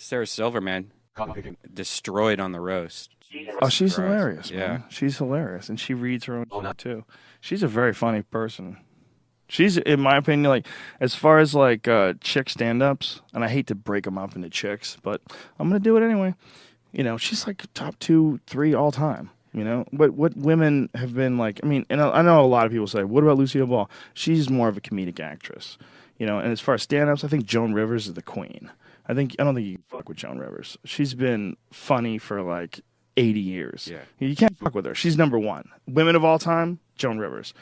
Sarah Silverman destroyed on the roast. Oh, she's hilarious, man. Yeah. She's hilarious, and she reads her own shit, too. She's a very funny person. She's, in my opinion, like, as far as, like, chick stand-ups, and I hate to break them up into chicks, but I'm going to do it anyway. You know, she's, like, top 2, 3 all time. You know, what women have been like, I mean, and I know a lot of people say, what about Lucille Ball? She's more of a comedic actress. You know, and as far as stand-ups, I think Joan Rivers is the queen. I don't think you can fuck with Joan Rivers. She's been funny for, like, 80 years. Yeah. You can't fuck with her. She's number one. Women of all time, Joan Rivers.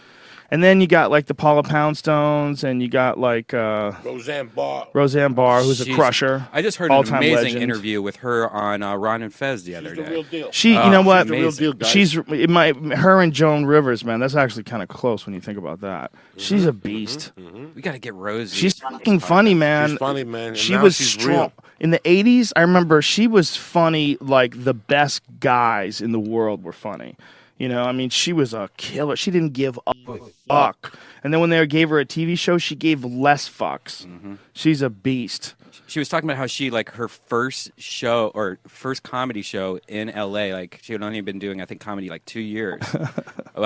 And then you got like the Paula Poundstones, and you got like Roseanne Barr, who's a crusher. I just heard an all-time amazing legend. interview with her on Ron and Fez the other She's day. the real deal. She, you know what? She's the real deal, guys. She's her and Joan Rivers, man. That's actually kind of close when you think about that. She's a beast. We got to get Rosie. She's fucking funny, man. She's funny, man. And She now was she's strong real. in the '80s. I remember she was funny like the best guys in the world were funny. You know, I mean, she was a killer. She didn't give a fuck. And then when they gave her a TV show, she gave less fucks. She's a beast. She was talking about how she, like, her first show or first comedy show in LA, like, she had only been doing, I think, comedy like 2 years.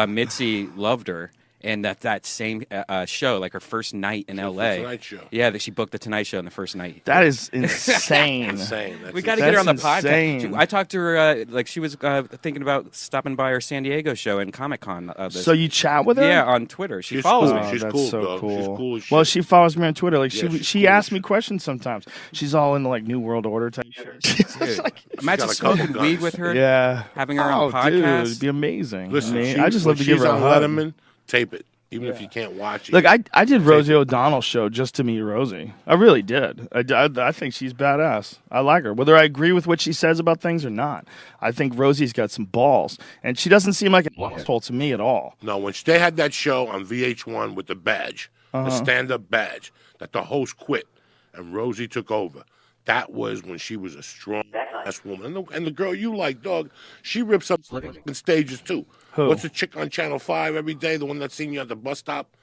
Mitzi loved her. And that same show, like her first night in LA. Tonight Show. Yeah, that she booked the Tonight Show on the first night. That is insane. Insane. We got to get her on the insane. podcast. I talked to her, like she was thinking about stopping by our San Diego show and Comic-Con. So you chat with her? Yeah, on Twitter. She She's follows cool. me. She's that's cool, so dog. cool. She's cool as shit. Well, she follows me on Twitter. Like Yeah, she cool asks as me shit. questions sometimes. She's all into like New World Order type shit. Dude, imagine got a couple smoking guns. weed with her. Yeah, Having her on Dude, podcast. it'd be amazing. Listen, I mean, I just love to give her a on hug. Letterman, tape it. Even if you can't watch it. Look, I did Rosie O'Donnell's show just to meet Rosie. I really did. I think she's badass. I like her. Whether I agree with what she says about things or not, I think Rosie's got some balls. And she doesn't seem like an asshole to me at all. No, when they had that show on VH1 with the badge, the stand-up badge, that the host quit and Rosie took over. That was when she was a strong-ass woman. And the girl you like, dog, she rips up fucking stages, too. Who? What's the chick on Channel 5 every day, the one that seen you at the bus stop?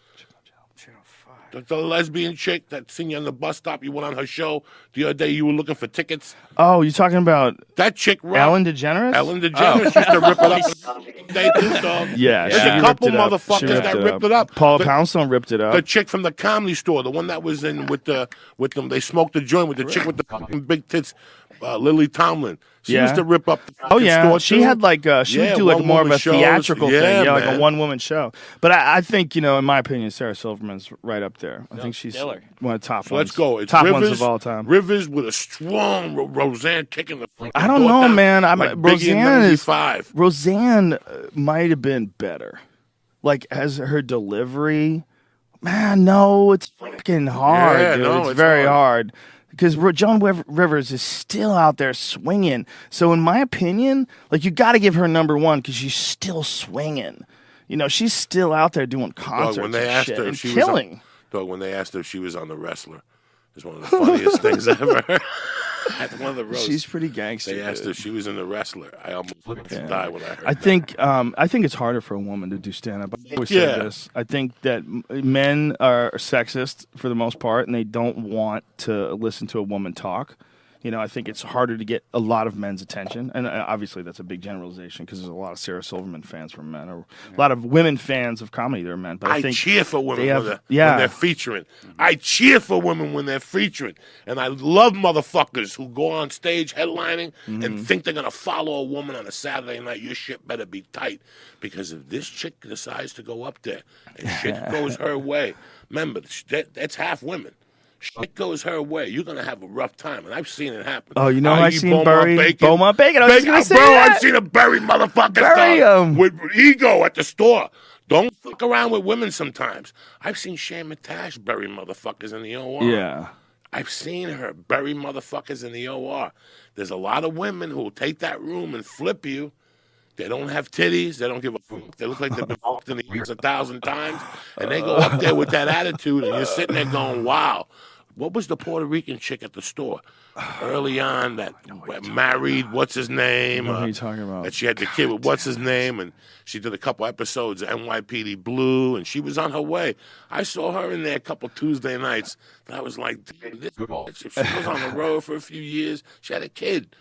The lesbian chick that seen you on the bus stop, you went on her show the other day, you were looking for tickets. Oh, you talking about That chick rocked. Ellen DeGeneres? Ellen DeGeneres used to rip it up. They do, dog. Yeah, There's she a couple ripped it up. motherfuckers She ripped that it ripped it up. Paula The- Poundstone ripped it up. The chick from the Comedy Store, the one that was in with them, they smoked the joint with the chick with the fucking big tits, Lily Tomlin. She Yeah. used to rip up the Oh fucking yeah, store she too. had like she would do like more of one-woman a shows. theatrical thing, yeah, like a man. one-woman show. But I think in my opinion, Sarah Silverman's right up there. I think she's killer. one of the top So ones. let's go. It's top Rivers, ones of all time. Rivers with a strong Roseanne kicking the fucking I don't door know, down, man. like Biggie in '95. Roseanne might have been better. Like as her delivery, man. No, it's fucking hard, Yeah, dude. no, it's it's very hard. hard. Because Joan Rivers is still out there swinging. So in my opinion, like you got to give her number one because she's still swinging. You know, she's still out there doing concerts Dog, when they and asked shit her if and she killing. was on, dog, when they asked her if she was on The Wrestler, it's one of the funniest things ever. At one of the roasts, She's pretty gangster. they asked her dude. if she was in The Wrestler. I almost died when I heard I think it's harder for a woman to do stand up. I always say Yeah. this. I think that men are sexist for the most part, and they don't want to listen to a woman talk. You know, I think it's harder to get a lot of men's attention, and obviously that's a big generalization because there's a lot of Sarah Silverman fans from men, or a lot of women fans of comedy that are men. But I I think cheer for women they have- when yeah. they're featuring. I cheer for women when they're featuring. And I love motherfuckers who go on stage headlining and think they're going to follow a woman on a Saturday night. Your shit better be tight. Because if this chick decides to go up there and shit goes her way, remember, that's half women. Shit goes her way, you're going to have a rough time. And I've seen it happen. Oh, you know How I've you seen Beaumont Beaumont Bacon. I was just gonna say bro, that. I've seen a bury motherfucker Bury 'em. with ego at the store. Don't fuck around with women sometimes. I've seen Shan Matash bury motherfuckers in the OR. Yeah. I've seen her bury motherfuckers in the OR. There's a lot of women who will take that room and flip you. They don't have titties. They don't give a fuck. They look like they've been fucked in the ears 1,000 times. And they go up there with that attitude, and you're sitting there going, wow. what was the Puerto Rican chick at the store early on that married, what's his name? What are you talking about? That she had the kid with what's his name, and she did a couple episodes of NYPD Blue, and she was on her way. I saw her in there a couple Tuesday nights, and I was like, damn, this bitch, if she was on the road for a few years, she had a kid.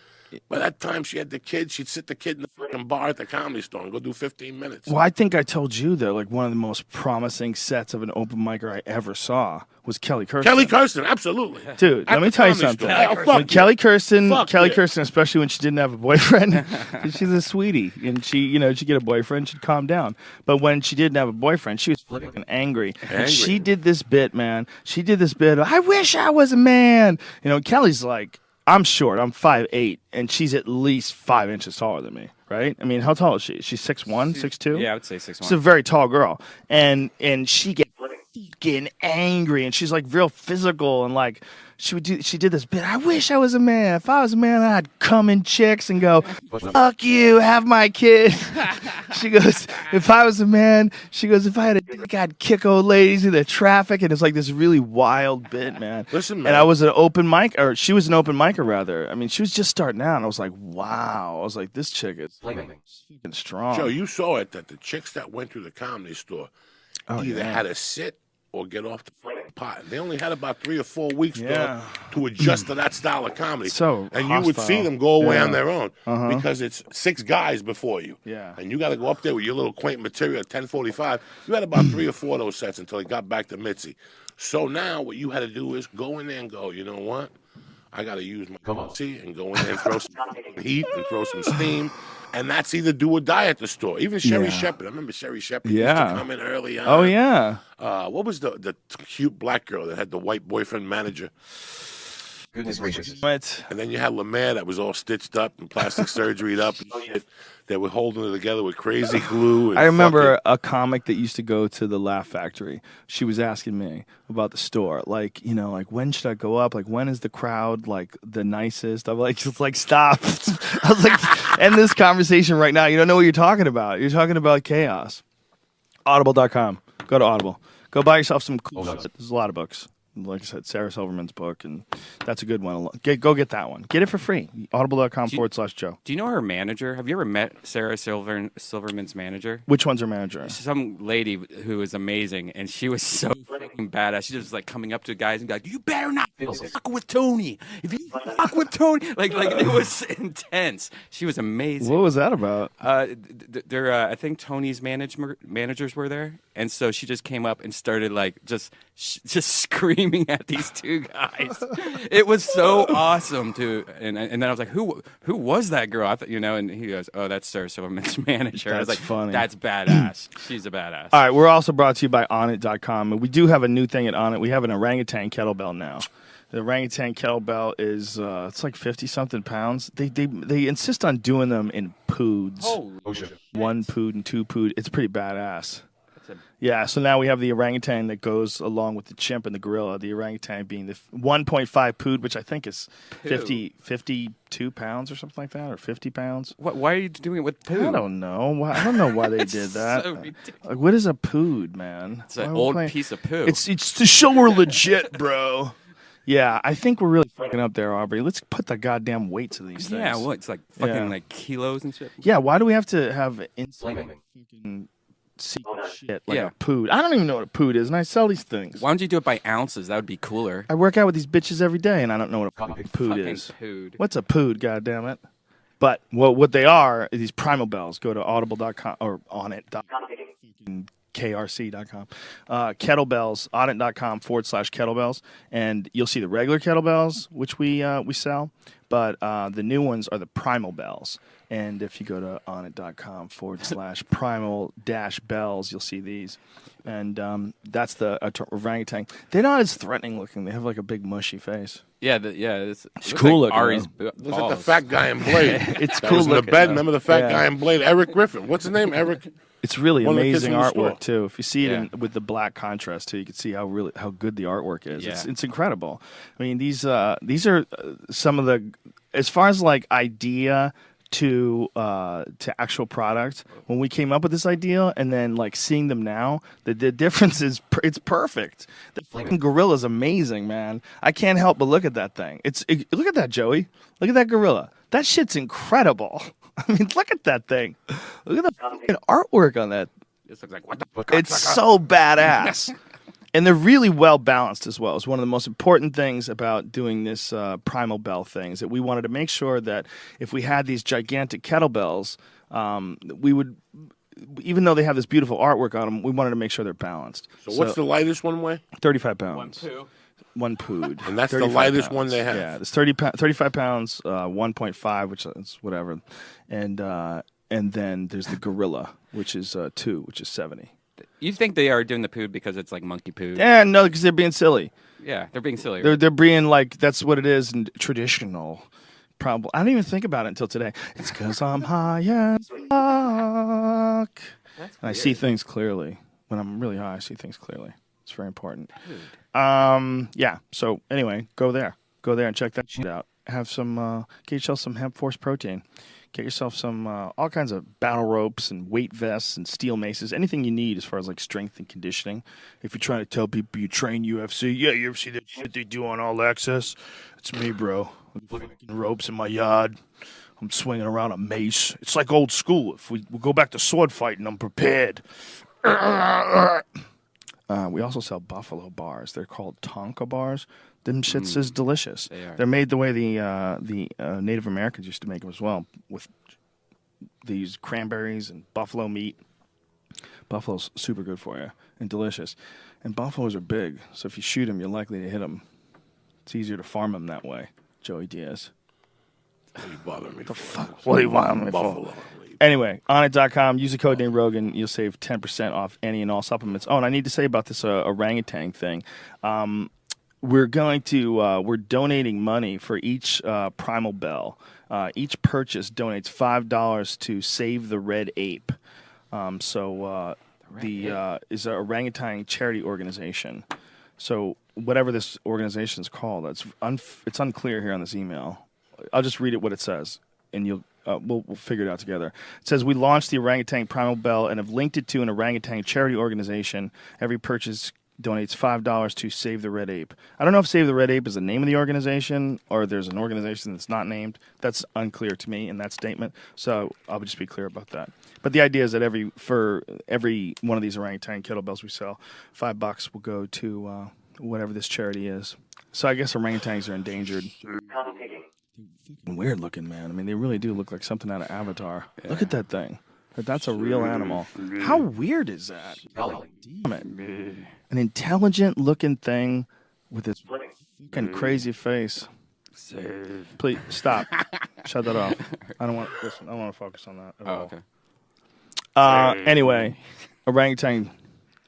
By that time she had the kid, she'd sit the kid in the fucking bar at the Comedy Store and go do 15 minutes. Well, I think I told you that like one of the most promising sets of an open micer I ever saw was Kelly Kirsten. Kelly Kirsten, absolutely. Dude, let me tell you something. Kelly Kirsten, especially when she didn't have a boyfriend, she's a sweetie, and she'd get a boyfriend, she'd calm down. But when she didn't have a boyfriend, she was fucking angry. And she did this bit, man. She did this bit. I wish I was a man. Kelly's like, I'm short. I'm 5'8", and she's at least 5 inches taller than me, right? I mean, how tall is she? She's 6'1", 6'2"? Yeah, I would say 6'1". She's a very tall girl. And she gets fucking angry, and she's like real physical, and like she did this bit. I wish I was a man. If I was a man, I'd come in chicks and go, fuck you, have my kid. She goes, if I was a man, she goes, if I had a dick, I'd kick old ladies in the traffic. And it's like this really wild bit, man. Listen, man. And I was an open mic, or she was an open micer rather. I mean, she was just starting out, and I was like, wow. I was like, this chick is fucking strong. Joe, you saw it that the chicks that went through the Comedy Store either had to sit or get off the fucking pot. They only had about 3 or 4 weeks to adjust to that style of comedy. And you would see them go away on their own because it's 6 guys before you. Yeah. And you got to go up there with your little quaint material at 10:45. You had about 3 or 4 of those sets until it got back to Mitzi. So now what you had to do is go in there and go, you know what? I got to use my pussy and go in there and throw some heat and throw some steam. And that's either do or die at the store. Even Sherry Shepherd. I remember Sherry Shepherd used to come in early on. Oh, yeah. What was the cute black girl that had the white boyfriend manager? Goodness gracious. What? And then you had Lemaire that was all stitched up and plastic surgeryed up and shit. They were holding it together with crazy glue. And I remember a comic that used to go to the Laugh Factory. She was asking me about the store. Like, when should I go up? Like, when is the crowd, like, the nicest? I'm like, just like, stop. I was like, end this conversation right now. You don't know what you're talking about. You're talking about chaos. Audible.com. Go to Audible. Go buy yourself some cool shit. There's a lot of books. Like I said, Sarah Silverman's book, and that's a good one. Go get that one. Get it for free. Audible.com/Joe. Do you know her manager? Have you ever met Sarah Silverman's manager? Which one's her manager? Some lady who was amazing, and she was so fucking badass. She was like coming up to guys and be like, "You better not fuck with Tony. If you fuck with Tony," like it was intense. She was amazing. What was that about? I think Tony's managers were there, and so she just came up and started like just screaming at these 2 guys. It was so awesome too. And then I was like, who was that girl? I thought, and he goes, oh, that's Sarah Silverman's manager. I was like, funny. That's badass. She's a badass. All right, we're also brought to you by Onnit.com, and we do have a new thing at Onnit. We have an orangutan kettlebell now. The orangutan kettlebell is it's like 50-something pounds. They insist on doing them in poods. Oh, shit. 1 pood and 2 pood. It's pretty badass. Yeah, so now we have the orangutan that goes along with the chimp and the gorilla. The orangutan being the 1.5 pood, which I think is 52 pounds or something like that, or 50 pounds. Why are you doing it with poo? I don't know. I don't know why they did that. So ridiculous. Like, what is a pood, man? It's an old piece of poo. It's to show we're legit, bro. Yeah, I think we're really fucking up there, Aubrey. Let's put the goddamn weights of these things. Yeah, well, it's like fucking like kilos and shit. Yeah, why do we have to have fucking shit like a pood? I don't even know what a pood is, and I sell these things. Why don't you do it by ounces? That would be cooler. I work out with these bitches every day, and I don't know what a fucking pood is. Pood. What's a pood, goddammit? But what they are these primal bells. Go to audible.com or Onnit.com. KRC.com. Kettlebells, Onnit.com/kettlebells. And you'll see the regular kettlebells, which we sell. But the new ones are the primal bells. And if you go to Onnit.com/primal-bells, you'll see these. And that's the orangutan. They're not as threatening looking. They have like a big mushy face. Yeah, it's cool like looking. Ari's Looks like the fat guy in Blade. It's that cool was in the looking, bed. though. Remember the fat guy in Blade? Eric Griffin. What's his name? Eric? It's really One of the kids amazing from the store. artwork too. If you see it with the black contrast too, you can see how good the artwork is. Yeah. It's incredible. I mean, these are some of the, as far as like idea to actual product when we came up with this idea, and then like seeing them now, the difference is it's perfect. The fucking gorilla's amazing, man. I can't help but look at that thing. Look at that, Joey. Look at that gorilla. That shit's incredible. I mean, look at that thing. Look at the fucking artwork on that. This looks like what the fuck? It's so badass. And they're really well balanced as well. It's one of the most important things about doing this primal bell thing is that we wanted to make sure that if we had these gigantic kettlebells, we would, even though they have this beautiful artwork on them, we wanted to make sure they're balanced. So what's the lightest one weigh? 35 pounds. One poo. One pood. And that's the lightest one they have? Yeah, it's 35 pounds, 1.5, which is whatever. And then there's the gorilla, which is 2, which is 70. You think they are doing the poo because it's like monkey poo? Yeah, no, because they're being silly. Yeah, they're being silly. They're being like, that's what it is, and traditional. Probably. I didn't even think about it until today. It's because I'm high as fuck. And I see things clearly. When I'm really high, I see things clearly. It's very important. Yeah. So anyway, go there and check that shit out. Have some, get yourself some hemp force protein. Get yourself some, all kinds of battle ropes and weight vests and steel maces. Anything you need as far as like strength and conditioning. If you're trying to tell people you train UFC, yeah, you ever see that shit they do on All Access? It's me, bro. Fucking ropes in my yard. I'm swinging around a mace. It's like old school. If we go back to sword fighting, I'm prepared. We also sell buffalo bars. They're called Tonka bars. Them shits is delicious. They are. They're made the way the Native Americans used to make them as well, with these cranberries and buffalo meat. Buffalo's super good for you and delicious. And buffaloes are big, so if you shoot them, you're likely to hit them. It's easier to farm them that way. Joey Diaz. What are you bothering me for? What do you want me Buffalo. for? Anyway, Onnit.com, use the code name Rogan. You'll save 10% off any and all supplements. Oh, and I need to say about this orangutan thing. We're donating money for each Primal Bell. Each purchase donates $5 to Save the Red Ape. Is an orangutan charity organization. So whatever this organization is called, it's unclear here on this email. I'll just read it what it says, and we'll figure it out together. It says, we launched the Orangutan Primal Bell and have linked it to an orangutan charity organization. Every purchase donates $5 to Save the Red Ape. I don't know if Save the Red Ape is the name of the organization or there's an organization that's not named. That's unclear to me in that statement, so I'll just be clear about that. But the idea is that for every one of these orangutan kettlebells we sell, $5 will go to whatever this charity is. So I guess orangutans are endangered. Weird looking, man. I mean, they really do look like something out of Avatar. Yeah. Look at that thing. That's a real animal. How weird is that? Damn it. An intelligent looking thing with its fucking crazy face. Please stop. Shut that off. I don't want to focus on that at all. Okay. Anyway, orangutan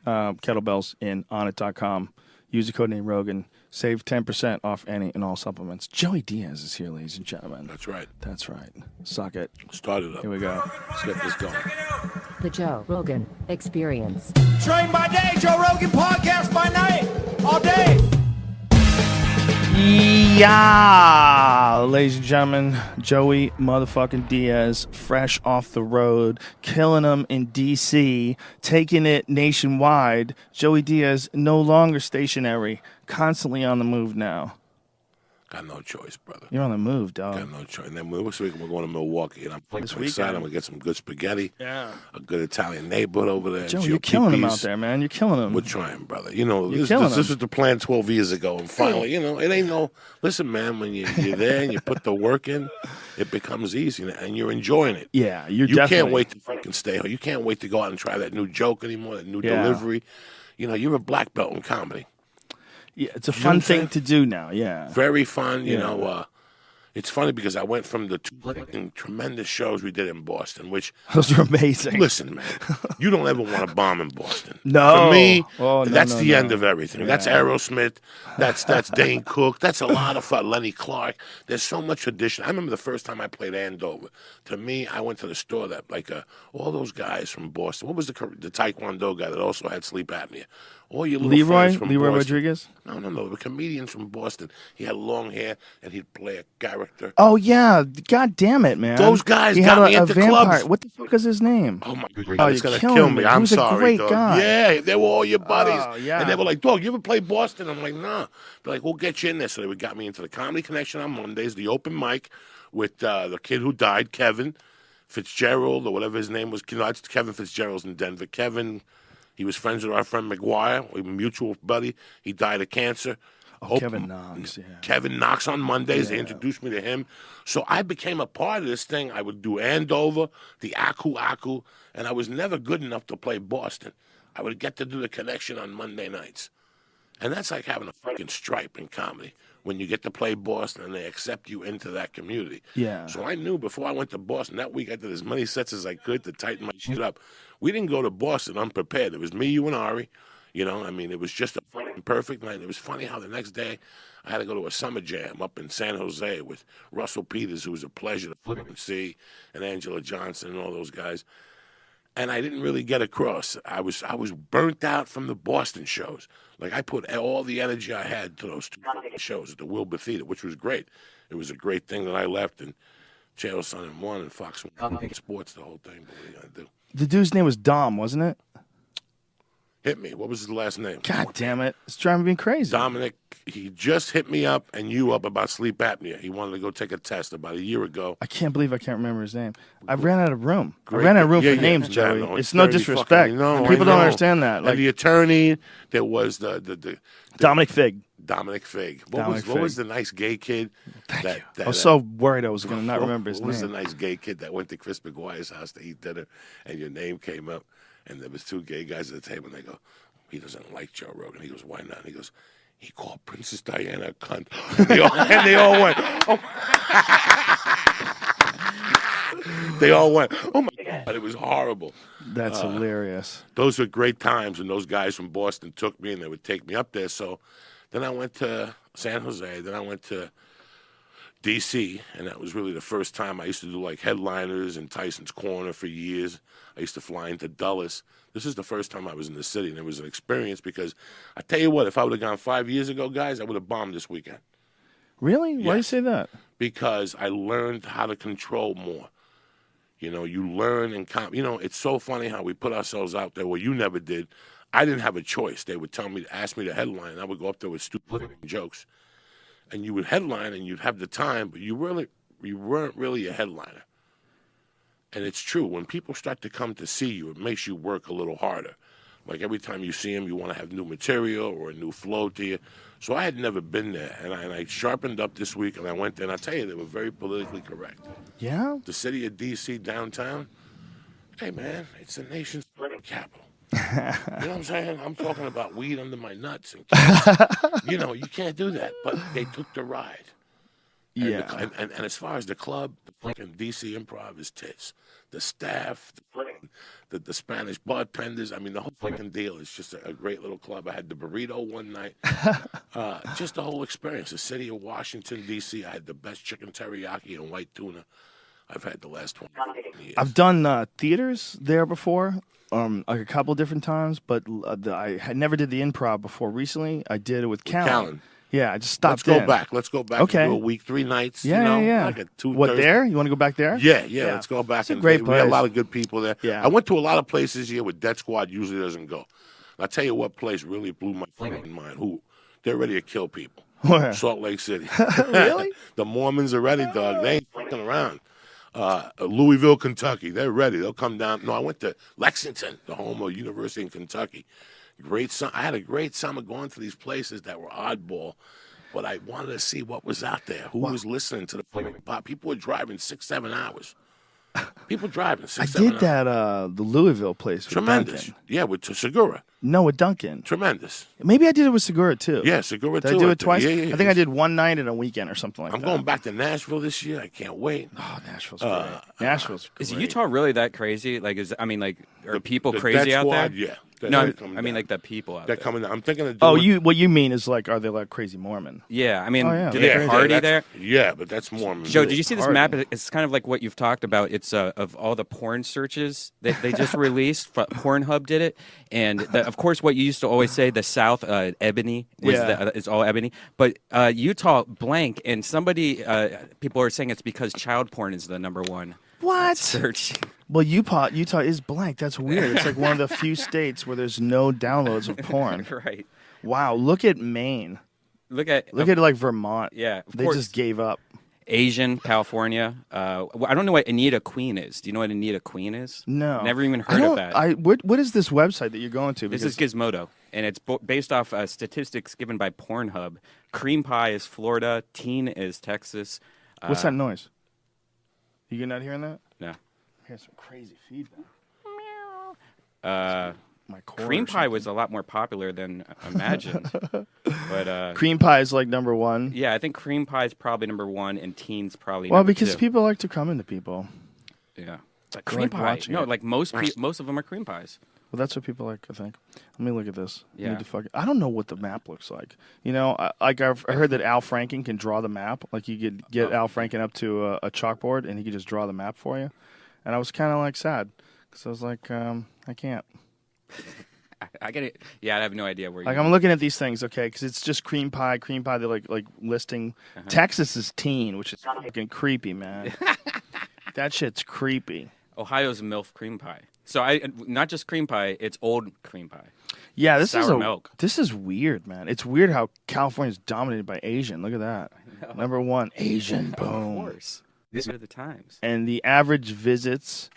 kettlebells in Onnit.com. Use the code name Rogan. Save 10% off any and all supplements. Joey Diaz is here, ladies and gentlemen. That's right. That's right. Suck it. Start it up. Here we go. Let's get this going. The Joe Rogan Experience. Train by day, Joe Rogan podcast by night, all day. Yeah, ladies and gentlemen, Joey motherfucking Diaz, fresh off the road, killing them in D.C., taking it nationwide. Joey Diaz no longer stationary, constantly on the move now. Got no choice, brother. You're on the move, dog. Got no choice. And then this week we're going to Milwaukee, and I'm This excited. I'm weekend. going to get some good spaghetti. Yeah. A good Italian neighborhood over there. Joe, you're killing them out there, man. You're killing them. We're trying, brother. You know, You're this killing was the plan 12 years ago, and finally, it ain't no. Listen, man, when you're there and you put the work in, it becomes easy, and you're enjoying it. Yeah, You definitely. can't wait to fucking stay home. You can't wait to go out and try that new joke anymore, that new delivery. You know, you're a black belt in comedy. Yeah, it's a fun thing to do now. Yeah. Very fun, you know. It's funny because I went from the two fucking tremendous shows we did in Boston, which Those are amazing. listen, man, you don't ever want to bomb in Boston. No. For me, Oh, no, that's no, the no. end of everything. Yeah. That's Aerosmith. That's Dane Cook. That's a lot of fun. Lenny Clark. There's so much tradition. I remember the first time I played Andover. To me, I went to the store that all those guys from Boston. What was the Taekwondo guy that also had sleep apnea? all your little friends from Leroy Boston. Rodriguez? No, they were comedians from Boston. He had long hair, and he'd play a character. Oh, yeah. God damn it, man. Those guys he got had me a into vampire. clubs. What the fuck is his name? Oh, my Oh, God, it's you're going to killing kill me. me. I'm He was sorry, a great dog. guy. Yeah, they were all your buddies. Oh, yeah. And they were like, dog, you ever play Boston? I'm like, nah. They're like, we'll get you in there. So they got me into the Comedy Connection on Mondays, the open mic with the kid who died, Kevin Fitzgerald, or whatever his name was. No, it's Kevin Fitzgerald's in Denver. Kevin, he was friends with our friend McGuire, a mutual buddy. He died of cancer. Oh, Kevin Knox, yeah. Kevin Knox on Mondays. They introduced me to him. So I became a part of this thing. I would do Andover, the Aku Aku, and I was never good enough to play Boston. I would get to do the Connection on Monday nights. And that's like having a fucking stripe in comedy when you get to play Boston and they accept you into that community. Yeah. So I knew before I went to Boston that week, I did as many sets as I could to tighten my shit up. We didn't go to Boston unprepared. It was me, you, and Ari. You know, I mean, it was just a fucking perfect night. It was funny how the next day I had to go to a summer jam up in San Jose with Russell Peters, who was a pleasure to fucking see, and Angela Johnson and all those guys. And I didn't really get across. I was burnt out from the Boston shows. Like, I put all the energy I had to those 2 shows at the Wilbur Theater, which was great. It was a great thing that I left, and Channel Sun and One and Fox Sports, the whole thing. But what are you gonna do? The dude's name was Dom, wasn't it? Hit me. What was his last name? God damn it. It's driving me crazy. Dominic, he just hit me up and you up about sleep apnea. He wanted to go take a test about a year ago. I can't believe I can't remember his name. I ran out of room. I ran out of room for names, Joey. No, it's no disrespect. People don't understand that. Like, and the attorney, there was the Dominic Fig. Dominic Fig. What Dominic was Fig. the nice gay kid? That I was so worried I was going to not remember his What was the name. nice gay kid that went to Chris McGuire's house to eat dinner and your name came up and there was 2 gay guys at the table and they go, he doesn't like Joe Rogan. He goes, why not? He goes, he called Princess Diana a cunt. And they all went, oh my. They all went, oh my God. It was horrible. That's hilarious. Those were great times, and those guys from Boston took me, and they would take me up there. So then I went to San Jose. Then I went to D.C., and that was really the first time. I used to do, like, headliners in Tyson's Corner for years. I used to fly into Dulles. This is the first time I was in the city, and it was an experience because I tell you what, if I would have gone 5 years ago, guys, I would have bombed this weekend. Really? Why do you say that? Because I learned how to control more. You know, you learn and it's so funny how we put ourselves out there where you never did. I didn't have a choice. They would ask me to headline. I would go up there with stupid jokes. And you would headline and you'd have the time, but you weren't really a headliner. And it's true. When people start to come to see you, it makes you work a little harder. Like every time you see them, you want to have new material or a new flow to you. So I had never been there. And I sharpened up this week, and I went there. And I tell you, they were very politically correct. Yeah? The city of D.C. downtown, hey, man, it's the nation's capital. You know what I'm saying? I'm talking about weed under my nuts. And you know, you can't do that. But they took the ride. And Yeah. And as far as the club, the fucking DC Improv is tits. The staff, the Spanish bartenders, I mean, the whole fucking deal is just a great little club. I had the burrito one night. Just the whole experience. The city of Washington, D.C., I had the best chicken teriyaki and white tuna I've had the last 20 years. I've done theaters there before, like a couple different times, but I never did the improv before. Recently, I did it with Callan. Yeah, I just stopped Let's go back. Okay. And do a week, 3 nights. Yeah, yeah. Like a 2 What, Thursday. there? You want to go back there? Yeah. Let's go back. It's a great We had a place. lot of good people there. Yeah. I went to a lot of places here where Death Squad usually doesn't go. I'll tell you what place really blew my fucking mind. They're ready to kill people. Where? Salt Lake City. Really? The Mormons are ready, dog. They ain't fucking around. Louisville, Kentucky. They're ready. They'll come down. No, I went to Lexington, the home of University of Kentucky. I had a great summer going to these places that were oddball. But I wanted to see what was out there. Who was listening to the fucking pop? People were driving 6-7 hours. People driving 6-7 hours. I did that, the Louisville place with Tremendous. Duncan. Yeah, with Segura. No, with Duncan. Tremendous. Maybe I did it with Segura, too. Yeah, Segura, Did too. I do it twice? Yeah. I think I did one night and a weekend or something like I'm that. going back to Nashville this year. I can't wait. Oh, Nashville's great. Nashville's great. Is Utah really that crazy? Like, are people The crazy Death out there? Squad, yeah. No, coming I mean down. like the people out They're there. coming down. I'm thinking of Oh, doing... what you mean is like, are they like crazy Mormon? Yeah, I mean, Oh, yeah. do Yeah, they party that's- there? Yeah, but that's Mormon. Joe, did you see this party. map? It's kind of like what you've talked about. It's of all the porn searches that they just released. Pornhub did it, and of course, what you used to always say, the South, ebony, was Yeah. it's all ebony. But Utah, blank, and somebody, people are saying it's because child porn is the number one What? search. Well, Utah is blank. That's weird. It's like one of the few states where there's no downloads of porn. Right. Wow, look at Maine. Look at like Vermont. Yeah, of They course. just gave up. Asian, California. I don't know what Anita Queen is. Do you know what Anita Queen is? No, Never even heard of that. What is this website that you're going to? This is Gizmodo, and it's based off statistics given by Pornhub. Cream pie is Florida. Teen is Texas. What's that noise? You're not hearing that? No. Here's some crazy feedback. My core Cream or pie something. was a lot more popular than imagined. But Cream pie is like number one. yeah, I think cream pie is probably number one, and teens probably Well, number because two. people like to come into people. Yeah. Like They cream like pie. watching No, it. like most of them are cream pies. Well, that's what people like, I think. Let me look at this. I Yeah. need to I don't know what the map looks like. You know, I heard that Al Franken can draw the map. Like, you could get Al Franken up to a chalkboard, and he could just draw the map for you. And I was kind of, like, sad. Because I was like, I can't. I get it. Yeah, I have no idea where. Like, you I'm looking at these things, okay, because it's just cream pie. They're, like listing. Texas is teen, which is fucking creepy, man. That shit's creepy. Ohio's MILF cream pie. So not just cream pie, it's old cream pie. Yeah, this Sour milk. This is weird, man. It's weird how California's dominated by Asian. Look at that. Number one, Asian. Boom. Of course. These are the times. And the average visits.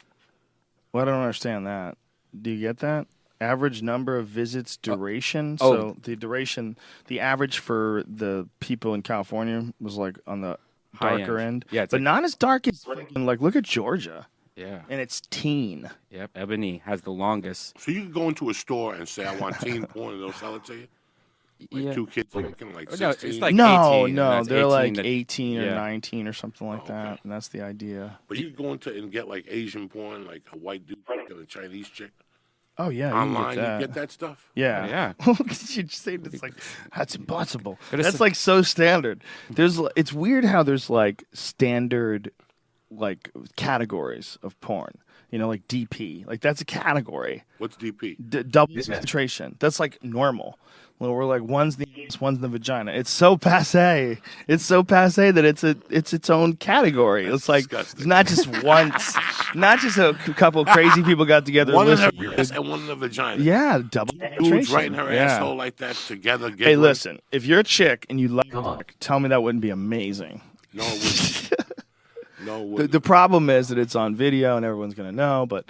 Well, I don't understand that. Do you get that? Average number of visits, duration. Oh. So the duration, the average for the people in California was like on the High darker end. Yeah, it's but like- not as dark as fucking, like, look at Georgia. Yeah. And it's teen. Yep. Ebony has the longest. So you can go into a store and say, I want teen porn, and they'll sell it to you? Like Yeah. two kids looking like No, 16? it's like No, 18, and no, that's they're 18 like to- 18 or yeah. 19 or something like Oh, okay. that, and that's the idea. But you can go into and get like Asian porn, like a white dude and a Chinese chick. Oh yeah, Online, you you can get that stuff? Yeah, Yeah. you just say it's like that's impossible. But it's That's like so standard. It's weird how there's like standard like categories of porn. You know, like DP, like that's a category. What's DP? Double penetration. That's like normal. Well, we're like one's the ass, one's the vagina. It's so passe. It's so passe that it's its own category. It's like disgusting. it's not just once, not just a couple crazy people got together. One in and her listened. ass and one in the vagina. Yeah, double Dudes penetration. right in her Yeah. asshole like that together. Hey, giggling. listen, if you're a chick and you like dick, tell me that wouldn't be amazing. No, it wouldn't. No, it wouldn't. The problem is that it's on video and everyone's gonna know. But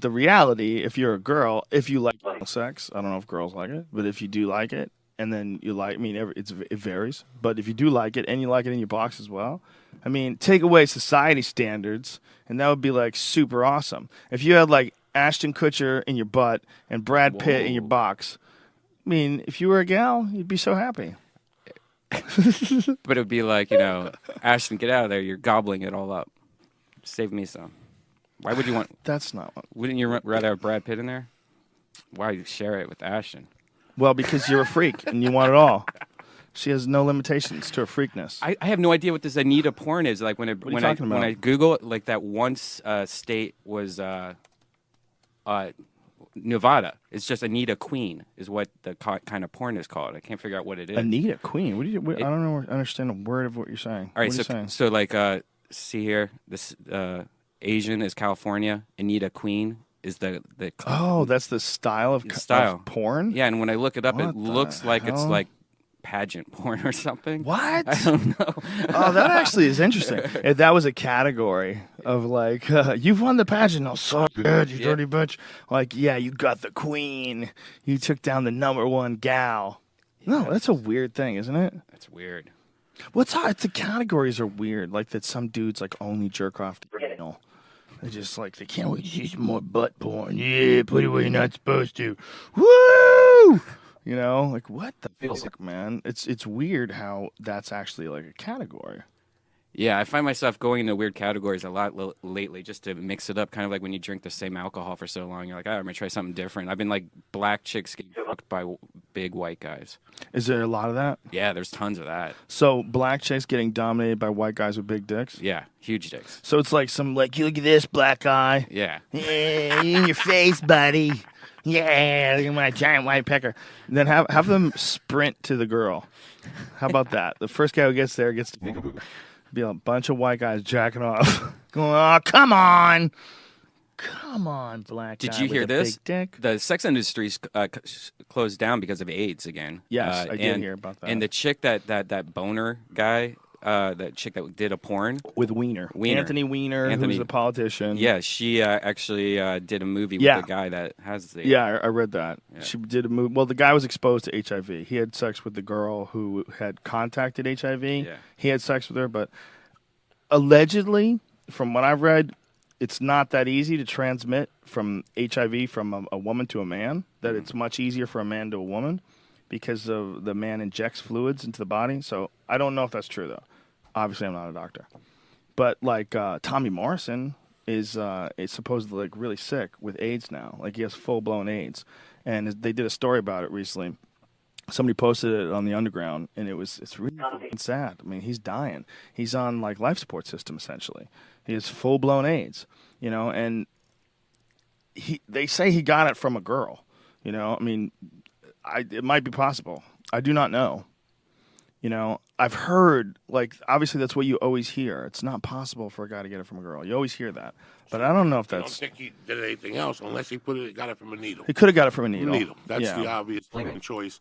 the reality, if you're a girl, if you like sex, I don't know if girls like it, but if you do like it, and then you like, I mean, it varies. But if you do like it and you like it in your box as well, I mean, take away society standards, and that would be like super awesome. If you had like Ashton Kutcher in your butt and Brad Pitt in your box, I mean, if you were a gal, you'd be so happy. But it would be like, Ashton, get out of there. You're gobbling it all up. Save me some. Why would you want... That's not what. Wouldn't you rather have Brad Pitt in there? Why share it with Ashton? Well, because you're a freak and you want it all. She has no limitations to her freakness. I have no idea what this Anita porn is. Like when you when talking about? I Google it, like that once state was Nevada. It's just Anita Queen is what the kind of porn is called. I can't figure out what it is. Anita Queen. What do you? I don't know. Understand a word of what you're saying. All right, what are you saying? so like see here, this Asian is California. Anita Queen is the Oh, that's the style of style porn. Yeah, and when I look it up, What it looks the like it's hell? like pageant porn or something. What? I don't know. Oh, that actually is interesting. If that was a category of like, you've won the pageant. Oh, so good, you dirty bitch. Like, yeah, you got the queen. You took down the number one gal. No, that's a weird thing, isn't it? That's weird. What's hard? The categories are weird. Like that some dudes like only jerk off to anal. They just like, they can't wait to see some more butt porn. Yeah, put it where you're not supposed to. Woo! You know, like what the fuck, man? It's weird how that's actually like a category. Yeah, I find myself going into weird categories a lot lately just to mix it up. Kind of like when you drink the same alcohol for so long, you're like, oh, I'm gonna try something different. I've been like black chicks getting fucked by big white guys. Is there a lot of that? Yeah, there's tons of that. So black chicks getting dominated by white guys with big dicks? Yeah, huge dicks. So it's like some like, you look at this black guy. Yeah. Yeah, in your face, buddy. Yeah, look at my giant white pecker. And then have them sprint to the girl. How about that? The first guy who gets there gets to be a bunch of white guys jacking off. Going, oh, come on. Come on, black guy. Did you hear with a this? big dick. The sex industry's closed down because of AIDS again. Yes, I did hear about that. And the chick that boner guy, that chick that did a porn With Wiener. Anthony Weiner, who's a politician. Yeah, she actually did a movie with the guy that has the. Yeah, I read that. Yeah. She did a movie. Well, the guy was exposed to HIV. He had sex with the girl who had contacted HIV. Yeah. He had sex with her, but allegedly, from what I've read, it's not that easy to transmit from HIV from a woman to a man, that it's much easier for a man to a woman because of the man injects fluids into the body. So I don't know if that's true, though. Obviously, I'm not a doctor. But, like, Tommy Morrison is supposedly, like, really sick with AIDS now. Like, he has full-blown AIDS. And they did a story about it recently. Somebody posted it on the Underground, and it's really sad. I mean, he's dying. He's on, like, life support system, essentially. He has full-blown AIDS, you know, and they say he got it from a girl, you know. I mean, it might be possible. I do not know. You know, I've heard, like, obviously that's what you always hear. It's not possible for a guy to get it from a girl. You always hear that. But I don't know if that's... I don't think he did anything else unless he got it from a needle. He could have got it from a needle. That's the obvious choice.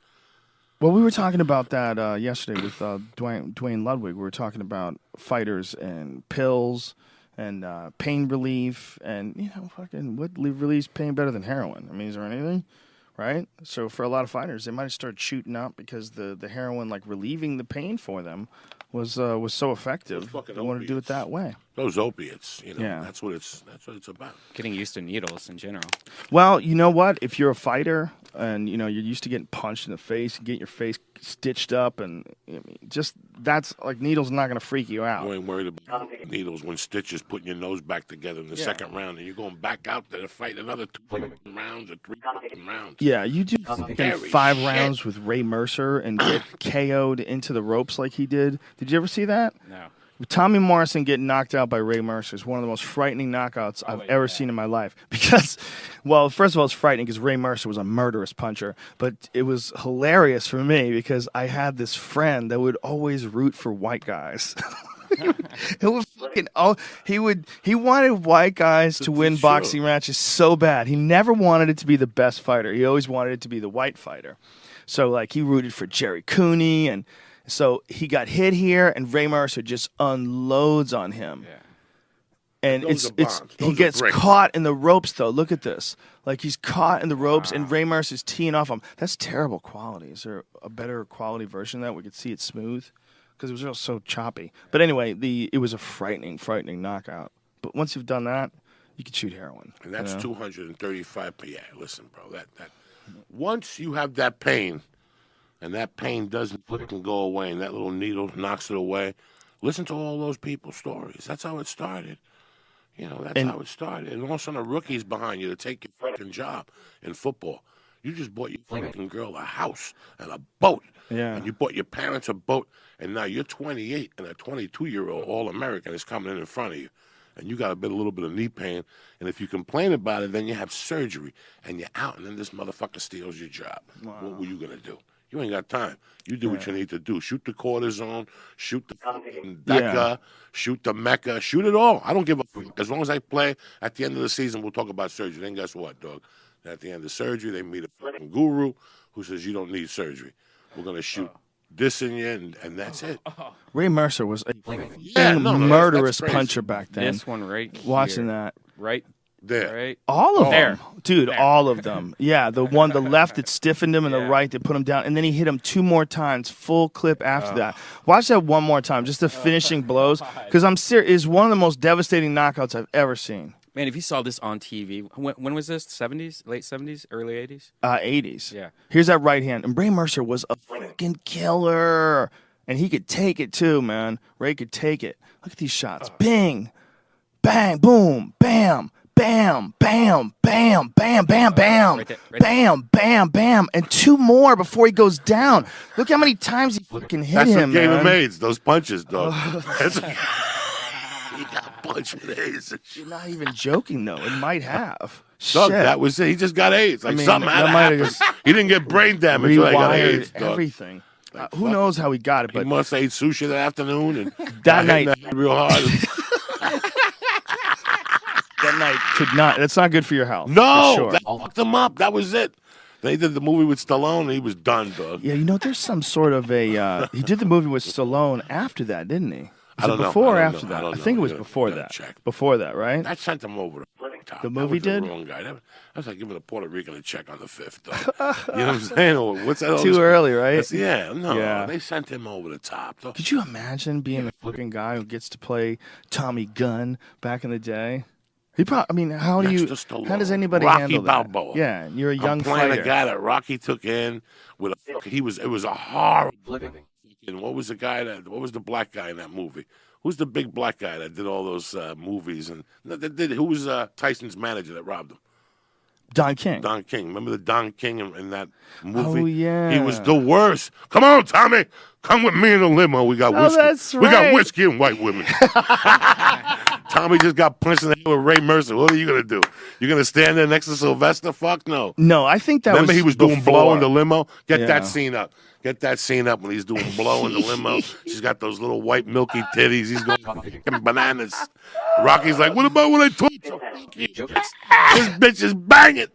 Well, we were talking about that yesterday with Dwayne Ludwig. We were talking about fighters and pills and pain relief. And, you know, fucking what relieves pain better than heroin? I mean, is there anything? Right? So for a lot of fighters, they might have started shooting up because the heroin, like, relieving the pain for them was so effective. They wanted to do it that way. Those opiates, you know, that's what it's about. Getting used to needles in general. Well, you know what? If you're a fighter and, you know, you're used to getting punched in the face, you get your face stitched up, and I mean, just that's like needles not going to freak you out. You ain't worried about needles when stitches putting your nose back together in the second round, and you're going back out there to fight another 2 rounds or 3 rounds. Yeah, you do 5 rounds with Ray Mercer and get KO'd into the ropes like he did. Did you ever see that? No. Tommy Morrison getting knocked out by Ray Mercer is one of the most frightening knockouts I've ever seen in my life. Because, well, first of all, it's frightening because Ray Mercer was a murderous puncher. But it was hilarious for me because I had this friend that would always root for white guys. It was fucking he wanted white guys to win boxing matches so bad. He never wanted it to be the best fighter. He always wanted it to be the white fighter. So, like, he rooted for Jerry Cooney, and so he got hit here, and Ray Mercer just unloads on him. Yeah. And he gets caught in the ropes, though. Look at this. Like, he's caught in the ropes, and Ray Mercer's teeing off him. That's terrible quality. Is there a better quality version of that? We could see it smooth? Because it was just so choppy. But anyway, it was a frightening knockout. But once you've done that, you can shoot heroin. And that's 235 per year. Listen, bro, that once you have that pain, and that pain doesn't fucking go away, and that little needle knocks it away, listen to all those people's stories. That's how it started. You know, that's how it started. And all of a sudden, a rookie's behind you to take your fucking job in football. You just bought your fucking girl a house and a boat. Yeah. And you bought your parents a boat, and now you're 28, and a 22-year-old All-American is coming in front of you. And you got a little bit of knee pain. And if you complain about it, then you have surgery, and you're out, and then this motherfucker steals your job. Wow. What were you going to do? You ain't got time. You do what you need to do. Shoot the cortisone, shoot the DECA, shoot the Mecca, shoot it all. I don't give a fuck. As long as I play, at the end of the season, we'll talk about surgery. Then guess what, dog? At the end of surgery, they meet a fucking guru who says you don't need surgery. We're going to shoot this in you, and that's it. Ray Mercer was a murderous puncher back then. This one right here. Watching that. Right there. Right. All of them. Dude, all of them. Yeah, the left that stiffened him and the right that put him down. And then he hit him 2 more times, full clip after that. Watch that one more time, just the finishing blows. Because I'm serious, it's one of the most devastating knockouts I've ever seen. Man, if you saw this on TV, when was this? 70s? Late 70s? Early 80s? 80s. Yeah. Here's that right hand. And Ray Mercer was a fucking killer. And he could take it too, man. Ray could take it. Look at these shots. Bing, bang, boom, bam, bam, bam, bam, bam, bam, bam, Right there. bam, bam, bam, and 2 more before he goes down. Look how many times he fucking hit That's him, what gave man. him AIDS. Those punches, dog. He got punched with AIDS. You're not even joking, though. It might have. Dog, Shit. that was it. He just got AIDS. Like I mean, something had that to might happen. have just He didn't get brain damage. Like, he got AIDS, rewired dog. everything. Like, Who fuck. knows how he got it, He but must have ate sushi that afternoon and That got hit night- in the head real hard. that night could not. That's not good for your health. No, for sure. that fucked him up. That was it. They did the movie with Stallone, and he was done, dog. Yeah, there's some sort of a. He did the movie with Stallone after that, didn't he? I don't know. Before or I don't after know. I that? I don't think it know. was You gotta- before you gotta that. check. Before that, right? That sent him over the top. The movie That was did? the wrong guy. That was like giving a Puerto Rican a check on the 5th, dog. You know what I'm saying? Or what's that? Too early, right? Yeah, no. Yeah. They sent him over the top, dog. Could you imagine being a fucking guy who gets to play Tommy Gunn back in the day? He probably. I mean, how do Next you? to Stallone. How does anybody Rocky handle that? Balboa. Yeah, and you're a I'm young playing fighter. a guy that Rocky took in with a. It was a horrible. And what was the black guy in that movie? Who's the big black guy that did all those movies and who was Tyson's manager that robbed him? Don King. Don King. Remember the Don King in that movie? Oh, yeah. He was the worst. Come on, Tommy. Come with me in the limo. We got whiskey. That's We got right. whiskey and white women. Tommy just got punched in the head with Ray Mercer. What are you gonna do? You gonna stand there next to Sylvester? Fuck no. No, I think that Remember was he was doing before. blow in the limo? Get Yeah. that scene up. Get that scene up when he's doing blow in the limo. She's got those little white milky titties. He's going fucking bananas. Rocky's like, what about when I told you? Fuck you. This bitch is banging.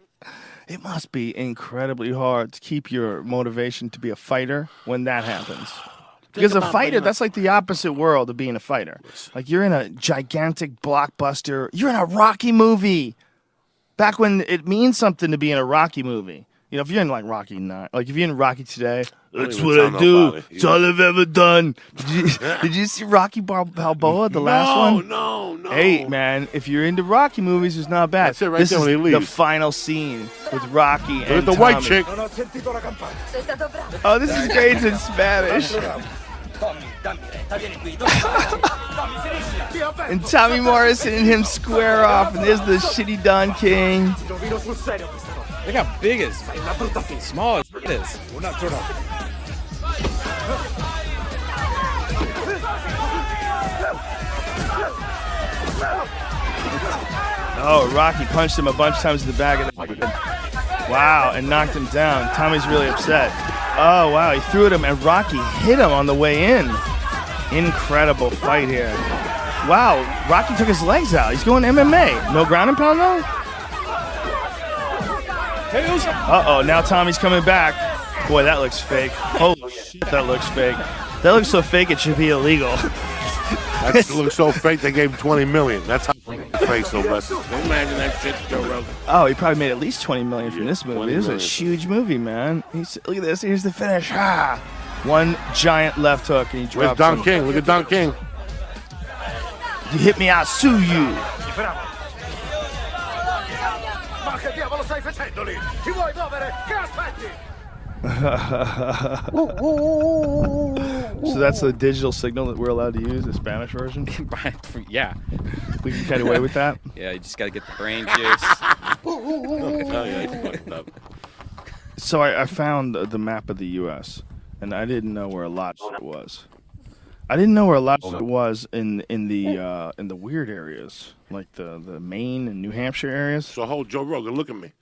It must be incredibly hard to keep your motivation to be a fighter when that happens. Because a about fighter, being a- that's like the opposite world of being a fighter. Like you're in a gigantic blockbuster. You're in a Rocky movie. Back when it means something to be in a Rocky movie. You know, if you're in like Rocky 9, like if you're in Rocky today, that's even what tell I do. nobody. It's all I've ever done. Did you see Rocky Balboa, the last one? No. Hey, man, if you're into Rocky movies, it's not bad. That's it right This there is when he the leaves. final scene with Rocky Look and at the white Tommy. chick. Oh, this is great in Spanish. And Tommy Morrison and him square off, and there's the shitty Don King. Look how big it is. Fucking small as it is. Oh, Rocky punched him a bunch of times in the back of the head. Wow, and knocked him down. Tommy's really upset. Oh, wow, he threw at him, and Rocky hit him on the way in. Incredible fight here. Wow, Rocky took his legs out. He's going MMA. No ground and pound, though? Uh-oh, now Tommy's coming back. Boy, that looks fake. Holy shit, that looks fake. That looks so fake it should be illegal. That looks so fake. They gave him $20 million. That's how fake Sylvester. Can you imagine that shit, Joe Rogan? Oh, he probably made at least $20 million from this movie. 20 This is a million. huge movie, man. Look at this. Here's the finish. Ah. One giant left hook, and he Where's drops Don him. King? Look at Don King. You hit me, I'll sue you. Ma che diavolo stai facendo lì? Ti vuoi muovere? Che aspetti? So that's the digital signal that we're allowed to use, the Spanish version. Yeah. We can get away with that. Yeah, you just got to get the brain juice. Oh, yeah, he fucked up. So I found the map of the U.S. and I didn't know where a lot of it was. I didn't know where a lot of it was in the weird areas, like the Maine and New Hampshire areas. So hold Joe Rogan. Look at me.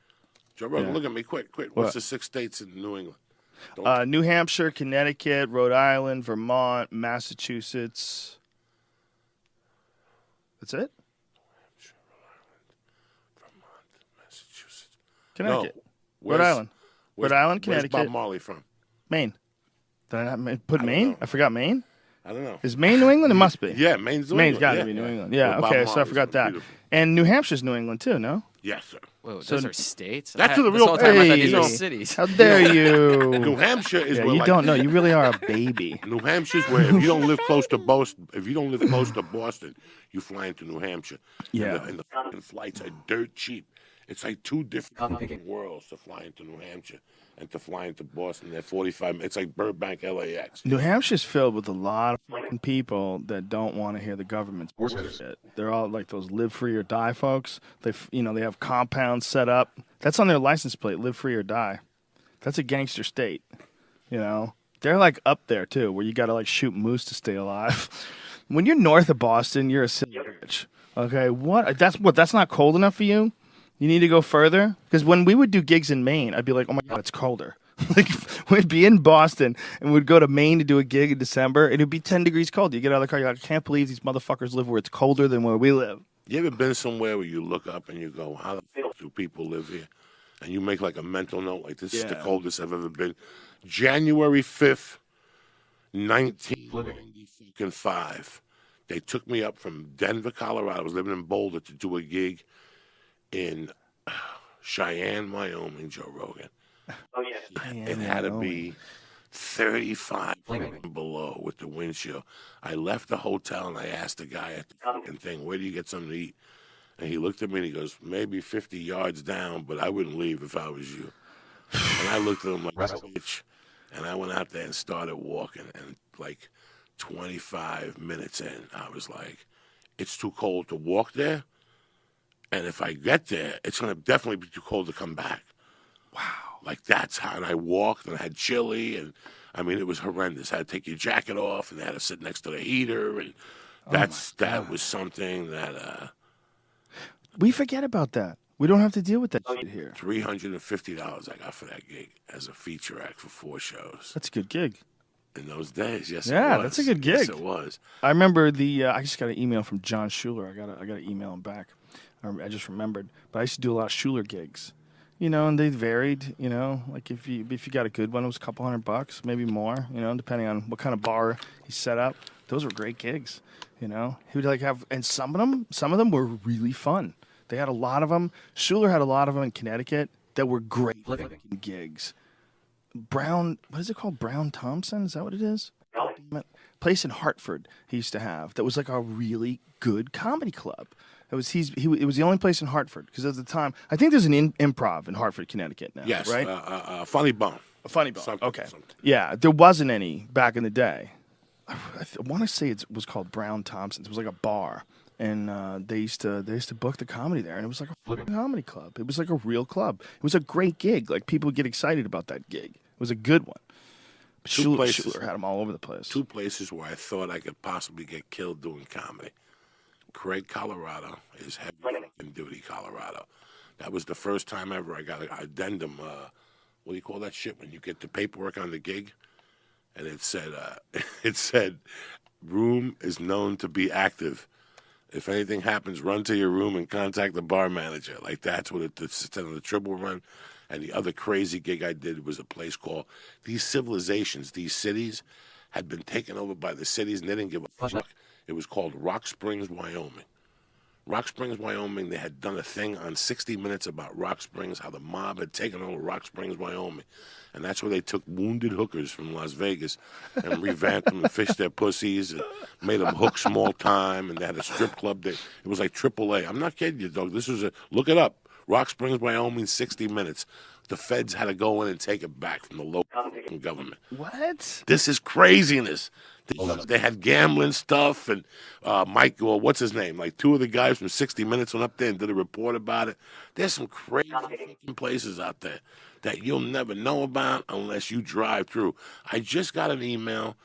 Joe Rogan, Yeah. look at me. Quick. What? What's the 6 states in New England? New Hampshire, Connecticut, Rhode Island, Vermont, Massachusetts. That's it? Massachusetts. Connecticut. No. Rhode Island. Where's- Rhode Island, Where's Connecticut. Bob Marley from? Maine. Did I not put don't Maine? know. I forgot Maine. I don't know. Is Maine New England? It must be. Yeah, Maine's New Maine's England. got to yeah. be New England. Yeah, Where Bob okay, so I Marley's forgot from. that. Beautiful. And New Hampshire's New England too, no? Yes, sir. Whoa, So- those are states? That's I- the this real- whole time I thought these were Hey. cities. How dare New you? Hampshire is Yeah, where you like, don't know. You really are a baby. New Hampshire's where if you don't live close to Boston, you fly into New Hampshire. Yeah. And the fucking flights are dirt cheap. It's like two different worlds to fly into New Hampshire and to fly into Boston. They're 45 minutes. It's like Burbank, LAX. New Hampshire's filled with a lot of fucking people that don't want to hear the government's bullshit. They're all like those live free or die folks. They have compounds set up. That's on their license plate, live free or die. That's a gangster state. They're like up there too, where you got to like shoot moose to stay alive. When you're north of Boston, you're a silly bitch. Okay, that's not cold enough for you? You need to go further? Because when we would do gigs in Maine, I'd be like, oh my God, it's colder. Like, we'd be in Boston and we'd go to Maine to do a gig in December, and it'd be 10 degrees cold. You get out of the car, you're like, I can't believe these motherfuckers live where it's colder than where we live. You ever been somewhere where you look up and you go, how the fuck do people live here? And you make like a mental note, like, this is the coldest I've ever been. January 5th, 1995. They took me up from Denver, Colorado. I was living in Boulder to do a gig in Cheyenne, Wyoming, Joe Rogan. Oh, yeah. It had to be 35 below with the wind chill. I left the hotel and I asked the guy at the fucking thing, where do you get something to eat? And he looked at me and he goes, maybe 50 yards down, but I wouldn't leave if I was you. And I looked at him like, bitch. And I went out there and started walking. And like 25 minutes in, I was like, it's too cold to walk there. And if I get there, it's going to definitely be too cold to come back. Wow. Like, that's how, and I walked, and I had chili, and, I mean, it was horrendous. I had to take your jacket off, and they had to sit next to the heater, and that was something that... we forget about that. We don't have to deal with that shit here. $350 I got for that gig as a feature act for 4 shows. That's a good gig. In those days, yes, yeah, it was. That's a good gig. Yes, it was. I remember I just got an email from John Schuler. I got to email him back. I just remembered. But I used to do a lot of Schuler gigs. And they varied, like if you got a good one, it was a couple $100, maybe more, depending on what kind of bar he set up. Those were great gigs, He would like have, and some of them were really fun. They had a lot of them. Schuler had a lot of them in Connecticut that were great gigs. What is it called? Brown Thompson? Is that what it is? Place in Hartford he used to have that was like a really good comedy club. It was the only place in Hartford because at the time I think there's an improv in Hartford, Connecticut now. Yes, right? Funny Bone. A Funny Bone. Something. Yeah, there wasn't any back in the day. I want to say it was called Brown Thompson's. It was like a bar, and they used to book the comedy there, and it was like a fucking comedy club. It was like a real club. It was a great gig. Like people would get excited about that gig. It was a good one. Schuler had them all over the place. 2 places where I thought I could possibly get killed doing comedy. Craig, Colorado is heavy fucking duty, Colorado. That was the first time ever I got an addendum. What do you call that shit when you get the paperwork on the gig? And it said, room is known to be active. If anything happens, run to your room and contact the bar manager. Like that's what it said on the triple run. And the other crazy gig I did was a place called These Civilizations, these cities had been taken over by the cities and they didn't give a fuck. It was called Rock Springs, Wyoming. Rock Springs, Wyoming, they had done a thing on 60 Minutes about Rock Springs, how the mob had taken over Rock Springs, Wyoming. And that's where they took wounded hookers from Las Vegas and revamped them and fished their pussies and made them hook small time. And they had a strip club that it was like AAA. I'm not kidding you, dog. Look it up. Rock Springs, Wyoming, 60 Minutes. The feds had to go in and take it back from the local government. What? This is craziness. They had gambling stuff, and Mike, well, what's his name? Like 2 of the guys from 60 Minutes went up there and did a report about it. There's some crazy fucking places out there that you'll never know about unless you drive through. I just got an email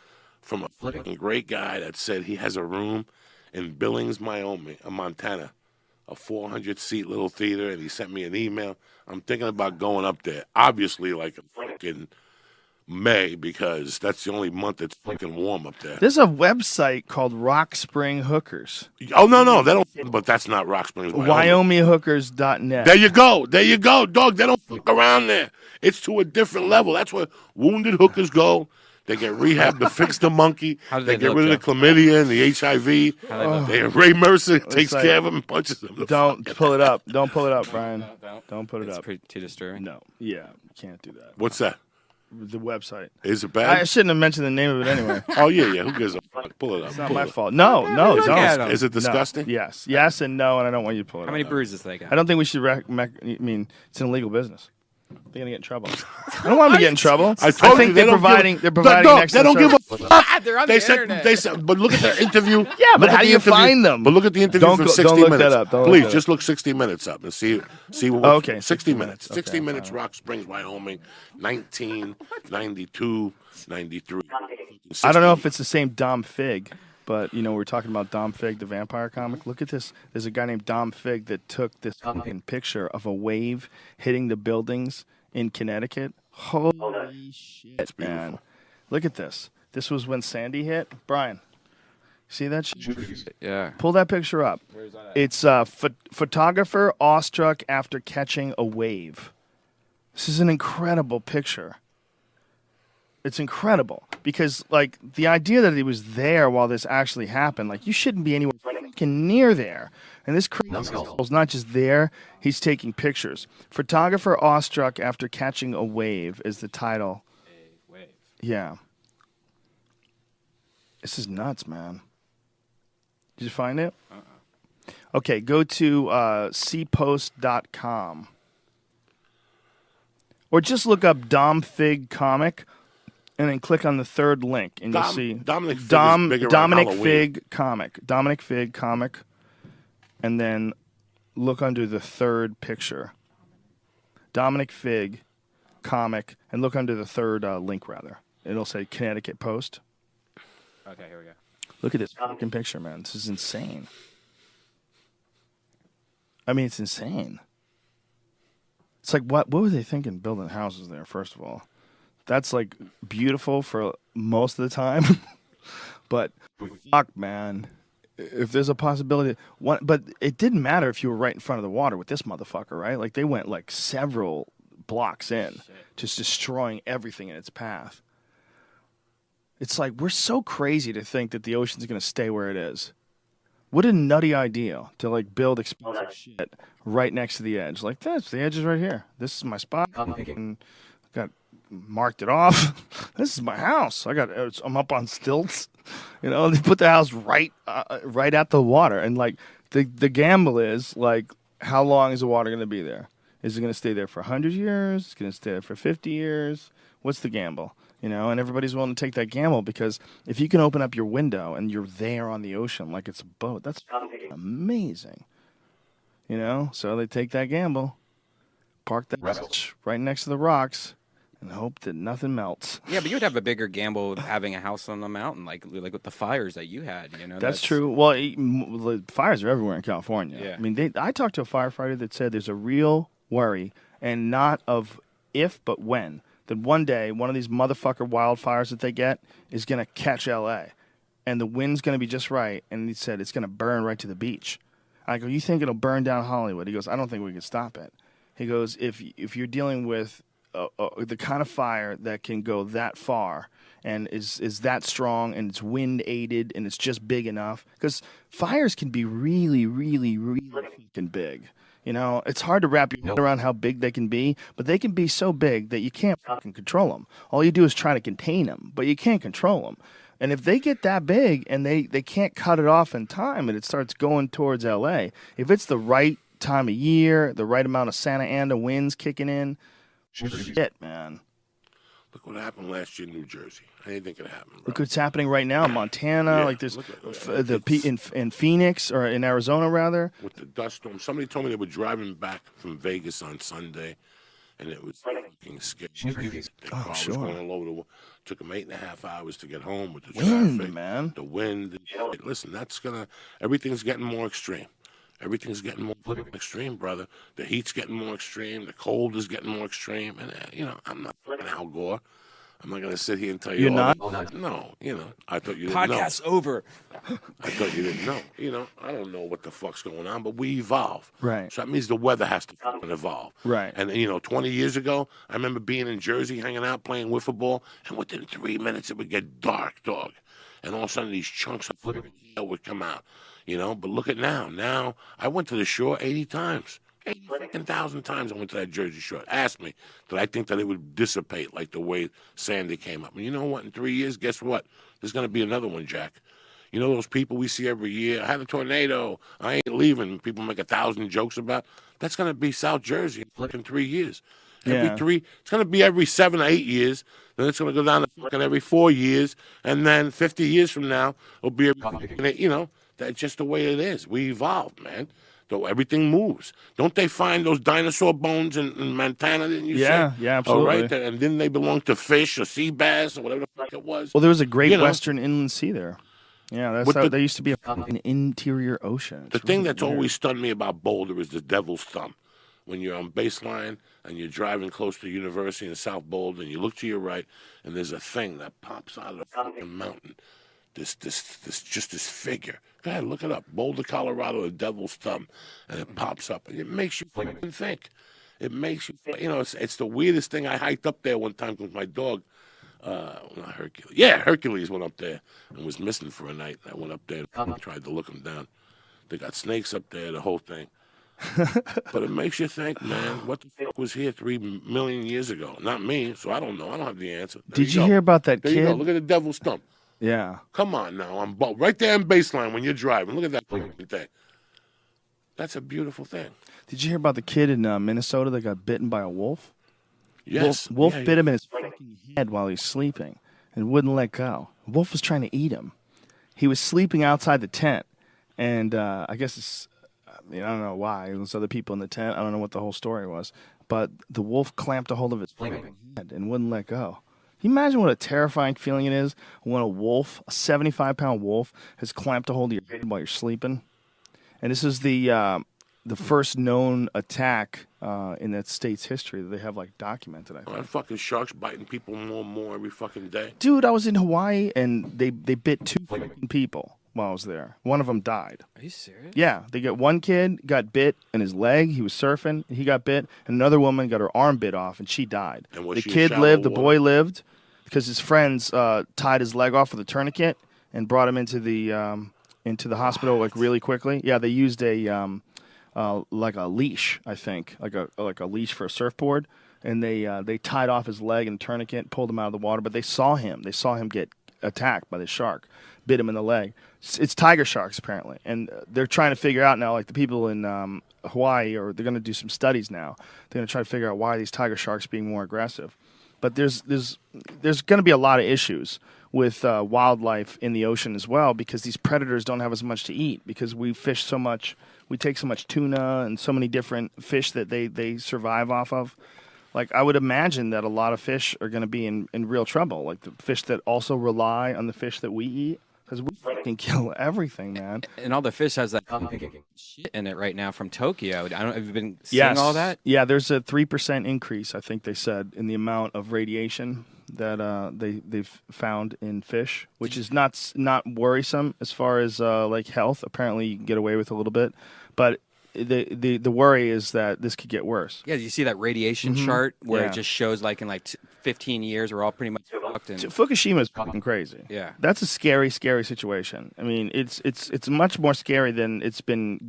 from a fucking great guy that said he has a room in Billings, Montana, a 400-seat little theater, and he sent me an email. I'm thinking about going up there, obviously like a fucking May, because that's the only month it's fucking warm up there. There's a website called Rock Spring Hookers. Oh, no, they don't, but that's not Rock Springs, Wyoming. WyomingHookers.net. There you go, dog. They don't fuck around there. It's to a different level. That's where wounded hookers go. They get rehab to fix the monkey. They get rid of the chlamydia and the HIV. Ray Mercer takes care of them and punches them. Don't pull it up. Don't pull it up, Brian. Don't put it up. It's too disturbing. No. Yeah, you can't do that. What's that? the website. Is it I bad? shouldn't have mentioned the name of it anyway. Oh yeah. Who gives a fuck? Pull it up. It's not pull my it up. fault. No, look at don't. 'em. Is it disgusting? No. Yes, and no, and I don't want you to pull it How up. many bruises they got? I don't think we should. I mean, it's an illegal business. They're gonna get in trouble. I don't want them to get in trouble. I told think you they're they don't providing. give, they're providing an extra They don't give a service. fuck. They're on the internet. They said, but look at the interview. Yeah, but Look how at do the you interview- find them? But look at the interview Don't from go- 60 don't look Minutes. that up. Don't look Please, that just look 60 Minutes up and see what. Okay, 60 Minutes. Okay, 60 Minutes, fine. Rock Springs, Wyoming, 1992, 93. I don't know if it's the same Dom Fig, but we're talking about Dom Fig, the vampire comic. Look at this. There's a guy named Dom Fig that took this fucking picture of a wave hitting the buildings in Connecticut. Holy shit, man! Look at this. This was when Sandy hit. Brian, see that shit? Yeah. Pull that picture up. Where's that at? It's photographer awestruck after catching a wave. This is an incredible picture. It's incredible because, the idea that he was there while this actually happened, you shouldn't be anywhere fucking near there. And this crazy is not just there; he's taking pictures. Photographer awestruck after catching a wave is the title. A wave. Yeah. This is nuts, man. Did you find it? Okay, go to cpost.com. Or just look up Dom Fig comic and then click on the third link and you'll see Dominic Fig is big around Dominic Halloween. Fig comic. Dominic Fig comic. And then look under the third picture. Dominic Fig comic and look under the third link rather. It'll say Connecticut Post. Okay, here we go. Look at this fucking picture, man. This is insane. I mean, it's insane. It's what were they thinking building houses there, first of all? That's beautiful for most of the time. But fuck, man. If there's a possibility, but it didn't matter if you were right in front of the water with this motherfucker, right? They went several blocks in, just destroying everything in its path. It's we're so crazy to think that the ocean's going to stay where it is. What a nutty idea to build expensive shit right next to the edge. This, the edge is right here. This is my spot. And got marked it off. This is my house. I'm up on stilts. They put the house right at the water, and the gamble is how long is the water going to be there? Is it going to stay there for 100 years? Is it going to stay there for 50 years? What's the gamble? And everybody's willing to take that gamble because if you can open up your window and you're there on the ocean like it's a boat, that's amazing. So they take that gamble, park that bitch right next to the rocks, and hope that nothing melts. Yeah, but you'd have a bigger gamble with having a house on the mountain, like with the fires that you had. That's true. Well, the fires are everywhere in California. Yeah. I mean, I talked to a firefighter that said there's a real worry, and not of if, but when. That one day, one of these motherfucker wildfires that they get is going to catch L.A., and the wind's going to be just right, and he said it's going to burn right to the beach. I go, you think it'll burn down Hollywood? He goes, I don't think we can stop it. He goes, if you're dealing with the kind of fire that can go that far and is that strong and it's wind aided and it's just big enough, because fires can be really, really, really fucking big. It's hard to wrap your head around how big they can be, but they can be so big that you can't fucking control them. All you do is try to contain them, but you can't control them. And if they get that big and they can't cut it off in time and it starts going towards L.A., if it's the right time of year, the right amount of Santa Ana winds kicking in, shit, man. Look what happened last year in New Jersey. I didn't think it happened. Bro. Look what's happening right now in Montana. Yeah, There's look, in Phoenix, or in Arizona rather. With the dust storm. Somebody told me they were driving back from Vegas on Sunday, and it was fucking scary. The car was going all over the. Took them 8.5 hours to get home with the traffic, man. The wind. Listen, everything's getting more extreme. Everything's getting more extreme, brother. The heat's getting more extreme. The cold is getting more extreme. And, I'm not fucking Al Gore. I'm not going to sit here and tell you. You're not? No, I thought you didn't know. Podcast's over. I thought you didn't know. I don't know what the fuck's going on, but we evolve. Right. So that means the weather has to fucking evolve. Right. And, 20 years ago, I remember being in Jersey, hanging out, playing wiffle ball, and within 3 minutes, it would get dark, dog. And all of a sudden, these chunks of fucking hail would come out. But look at now. Now, I went to the shore 80 times. 80,000 times I went to that Jersey Shore. Ask me, did I think that it would dissipate like the way Sandy came up? And you know what? In 3 years, guess what? There's going to be another one, Jack. You know those people we see every year? I had a tornado. I ain't leaving. People make 1,000 jokes about. That's going to be South Jersey in 3 years. It's going to be every 7 or 8 years. Then it's going to go down to fucking every 4 years. And then 50 years from now, it'll be, that's just the way it is. We evolved, man. Though everything moves. Don't they find those dinosaur bones in Montana, didn't you say? Yeah, absolutely. Oh, right? And didn't they belong to fish or sea bass or whatever the fuck it was? Well, there was a great western inland sea there. Yeah, that's how there used to be an interior ocean. The thing that's always stunned me about Boulder is the devil's thumb. When you're on baseline and you're driving close to University in South Boulder and you look to your right and there's a thing that pops out of the fucking mountain. This figure. Go ahead, look it up. Boulder, Colorado, the devil's thumb. And it pops up. And it makes you fucking think. It makes you, it's the weirdest thing. I hiked up there one time with my dog. Not Hercules. Yeah, Hercules went up there and was missing for a night. I went up there and tried to look him down. They got snakes up there, the whole thing. But it makes you think, man, what the fuck was here 3 million years ago? Not me, so I don't know. I don't have the answer. Did you hear about that there kid? You go. Look at the devil's thumb. Yeah. Come on now. I'm right there in baseline when you're driving. Look at that thing. That's a beautiful thing. Did you hear about the kid in Minnesota that got bitten by a wolf? Yes. Wolf bit him in his fucking head while he was sleeping and wouldn't let go. The wolf was trying to eat him. He was sleeping outside the tent, and I guess I don't know why. There was other people in the tent. I don't know what the whole story was. But the wolf clamped a hold of his head and wouldn't let go. Can you imagine what a terrifying feeling it is when a wolf, a 75-pound wolf, has clamped a hold of your head while you're sleeping? And this is the first known attack in that state's history that they have documented. I think. That fucking shark's biting people more and more every fucking day. Dude, I was in Hawaii and they bit 2 fucking people while I was there. One of them died. Are you serious? Yeah, one kid got bit in his leg. He was surfing. And he got bit. And another woman got her arm bit off, and she died. And the kid lived. The boy lived because his friends tied his leg off with a tourniquet and brought him into the hospital really quickly. Yeah, they used a leash, I think, like a leash for a surfboard, and they tied off his leg and tourniquet, pulled him out of the water. But they saw him get attacked by the shark, bit him in the leg. It's tiger sharks apparently, and they're trying to figure out now. Like the people in Hawaii, or they're going to do some studies now. They're going to try to figure out why these tiger sharks are being more aggressive. But there's going to be a lot of issues with wildlife in the ocean as well, because these predators don't have as much to eat, because we fish so much. We take so much tuna and so many different fish that they survive off of. Like, I would imagine that a lot of fish are going to be in real trouble, like the fish that also rely on the fish that we eat, because we fucking kill everything, man. And all the fish has that shit in it right now from Tokyo. Have you been seeing all that? Yeah, there's a 3% increase, I think they said, in the amount of radiation that they've found in fish, which is not worrisome as far as health. Apparently, you can get away with a little bit, but the worry is that this could get worse. Yeah, you see that radiation chart where it just shows in 15 years we're all pretty much fucked. Fukushima is fucking crazy. Yeah, that's a scary situation. I mean, it's much more scary than it's been.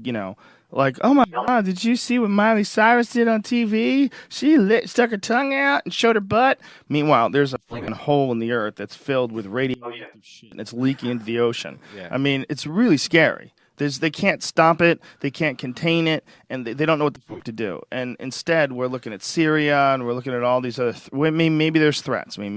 Oh my God, did you see what Miley Cyrus did on TV? She stuck her tongue out and showed her butt. Meanwhile, there's a fucking hole in the earth that's filled with radioactive shit and it's leaking into the ocean. Yeah. I mean, it's really scary. They can't stop it, they can't contain it, and they don't know what the fuck to do. And instead, we're looking at Syria, and we're looking at all these other. Maybe there's threats. I mean,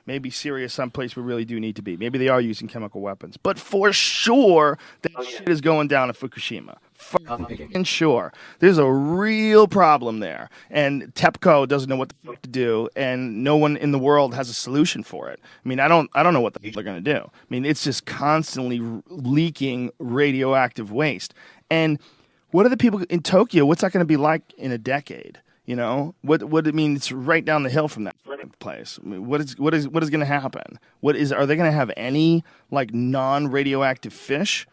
maybe Syria is someplace we really do need to be. Maybe they are using chemical weapons. But for sure, that shit is going down in Fukushima. For sure, there's a real problem there, and TEPCO doesn't know what the fuck to do, and no one in the world has a solution for it. I mean, I don't know what the fuck they're gonna do. I mean, it's just constantly leaking radioactive waste. And what are the people in Tokyo? What's that going to be like in a decade? What I mean, it's right down the hill from that place. I mean, what is going to happen? Are they going to have any non-radioactive fish?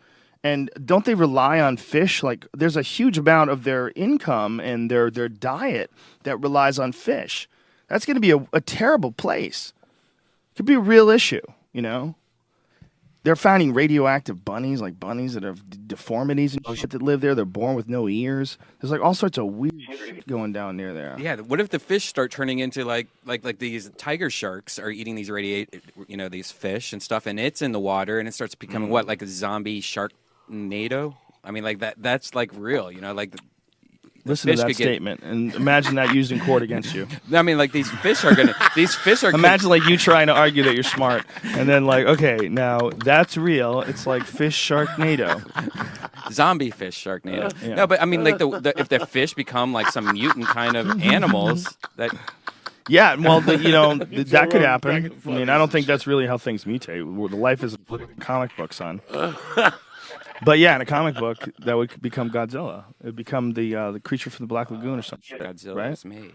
And don't they rely on fish? There's a huge amount of their income and their diet that relies on fish. That's going to be a terrible place. Could be a real issue, they're finding radioactive bunnies, like bunnies that have deformities and shit that live there. They're born with no ears. There's like all sorts of weird shit going down near there. Yeah, what if the fish start turning into like these tiger sharks are eating these these fish and stuff, and it's in the water, and it starts becoming what, like a zombie sharknado? I mean, like that's like real, like the Listen to that statement and imagine that used in court against you. I mean, like these fish are Imagine like you trying to argue that you're smart, and then like, okay, now that's real. It's like fish sharknado, zombie fish sharknado. Yeah. No, but I mean, like if the fish become like some mutant kind of animals that. Yeah, well, that could happen. I mean, I don't think that's really how things mutate. The life is a comic book, son. But yeah, in a comic book, that would become Godzilla. It would become the creature from the Black Lagoon or something. Godzilla right? was made.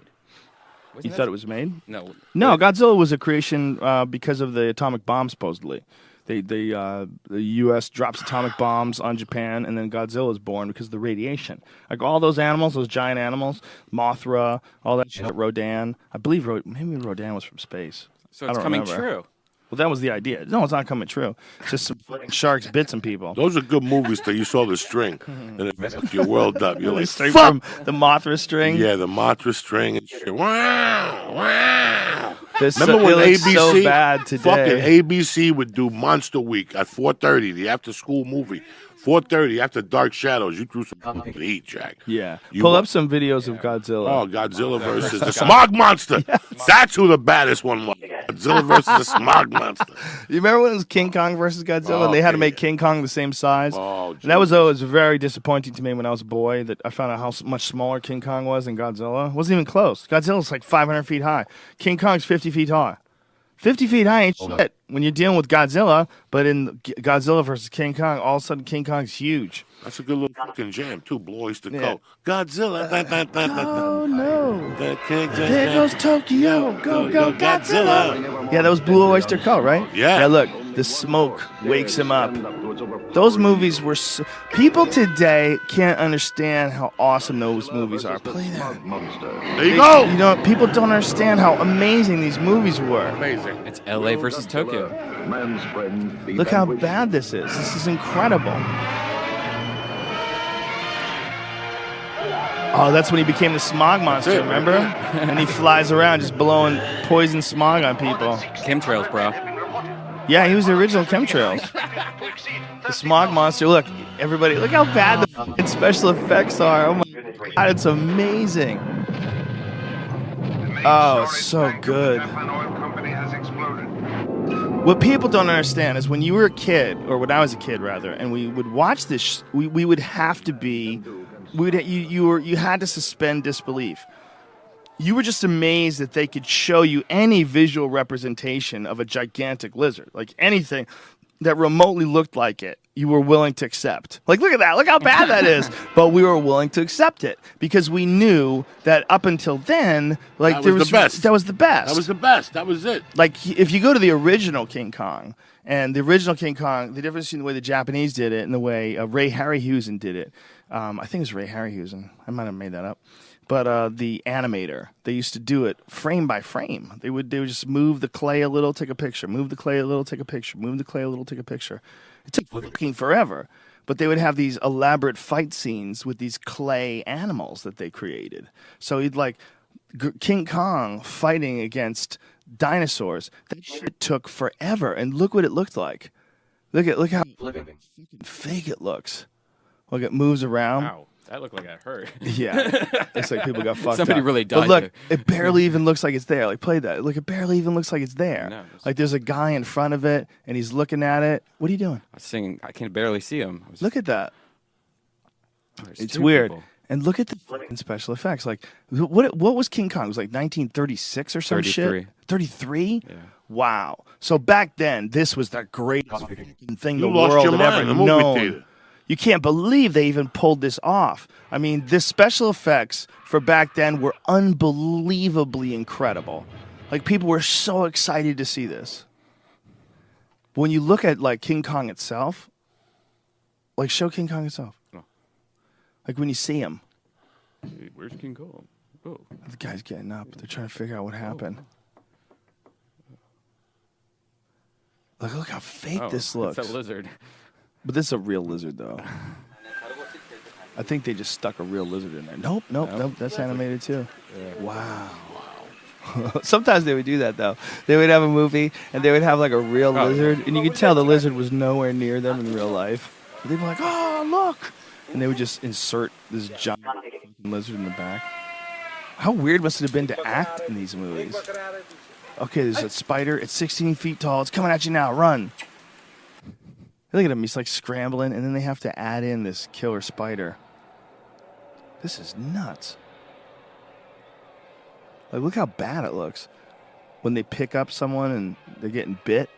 You thought it was made? No. No, Godzilla was a creation because of the atomic bomb, supposedly. The U.S. drops atomic bombs on Japan, and then Godzilla is born because of the radiation. Like all those animals, those giant animals, Mothra, all that shit, Rodan. I believe maybe Rodan was from space. So it's coming true. Well, that was the idea. No, it's not coming true. It's just some fucking sharks bit some people. Those are good movies till you saw the string, and it messed your world up. You're like, straight fuck! from the Mothra string. Yeah, the Mothra string and shit. Wow, wow. Remember when ABC so bad today. Fucking ABC would do Monster Week at 4:30, the after-school movie. 4:30 after Dark Shadows. You threw some fucking heat, Jack. Yeah. Pull up some videos of Godzilla. Oh, Godzilla versus the Smog Monster. Yes. That's who the baddest one was. Godzilla versus the Smog Monster. You remember when it was King Kong versus Godzilla? And they had to make King Kong the same size. Oh, and that was always very disappointing to me when I was a boy. That I found out how much smaller King Kong was than Godzilla. It wasn't even close. Godzilla's like 500 feet high. King Kong's 50 feet high. 50 feet high ain't shit when you're dealing with Godzilla, but in Godzilla versus King Kong, all of a sudden King Kong's huge. That's a good little fucking jam, too. Blue Oyster Cult. Godzilla. Oh, no. There goes Tokyo. Go, Godzilla. Yeah, that was Blue Oyster Cult, right? Yeah. Yeah, look, the smoke wakes him up. Those movies were... People today can't understand how awesome those movies are. Play that. There you go. People don't understand how amazing these movies were. Amazing. It's L.A. versus Tokyo. Look how bad this is. This is incredible. Oh, that's when he became the smog monster, remember? And he flies around just blowing poison smog on people. Chemtrails, bro. Yeah, he was the original chemtrails. The smog monster. Look, everybody, look how bad the fucking special effects are. Oh my God, it's amazing. Oh, it's so good. What people don't understand is when you were a kid, or when I was a kid rather, and we would watch this, we would have to be... You had to suspend disbelief. You were just amazed that they could show you any visual representation of a gigantic lizard, like anything that remotely looked like it. You were willing to accept. Like, look at that! Look how bad that is. But we were willing to accept it because we knew that up until then, like that was the best. That was the best. That was the best. That was it. Like if you go to the original King Kong. And the original King Kong, the difference between the way the Japanese did it and the way Ray Harryhausen did it, I think it was Ray Harryhausen. I might have made that up. But the animator, they used to do it frame by frame. They would just move the clay a little, take a picture. Move the clay a little, take a picture. Move the clay a little, take a picture. It took fucking forever. But they would have these elaborate fight scenes with these clay animals that they created. So you'd like King Kong fighting against dinosaurs. That shit took forever, and look what it looked like. Look how fucking fake it looks. Look, it moves around. Wow, that looked like I hurt. Yeah, it's like people got fucked Somebody up. really died. But look, there. it barely even looks like it's there. Like, play that. Look, it barely even looks like it's there. No, like, there's a guy in front of it, and he's looking at it. What are you doing? I was singing. I can barely see him. Look at that. There's It's two weird. people. And look at the fucking special effects. Like, what was King Kong? It was like 1936 or some 33. shit? 33? Yeah. Wow. So back then, this was the greatest fucking thing the You lost world your had mind, ever the movie known. theater. You can't believe they even pulled this off. I mean, the special effects for back then were unbelievably incredible. Like, people were so excited to see this. When you look at, like, King Kong itself, like, show King Kong itself. Oh. Like, when you see him. Hey, where's King Kong? Oh. The guy's getting up. They're trying to figure out what happened. Look how fake this It's looks. a lizard. But this is a real lizard, though. I think they just stuck a real lizard in there. Nope. That's animated too. Yeah. Wow. Sometimes they would do that though. They would have a movie and they would have like a real lizard, and you could tell the lizard was nowhere near them in real life. But they'd be like, "Oh, look!" And they would just insert this giant lizard in the back. How weird must it have been to act in these movies? Okay, there's a spider. It's 16 feet tall. It's coming at you now. Run! Look at him. He's like scrambling, and then they have to add in this killer spider. This is nuts. Like, look how bad it looks when they pick up someone and they're getting bit.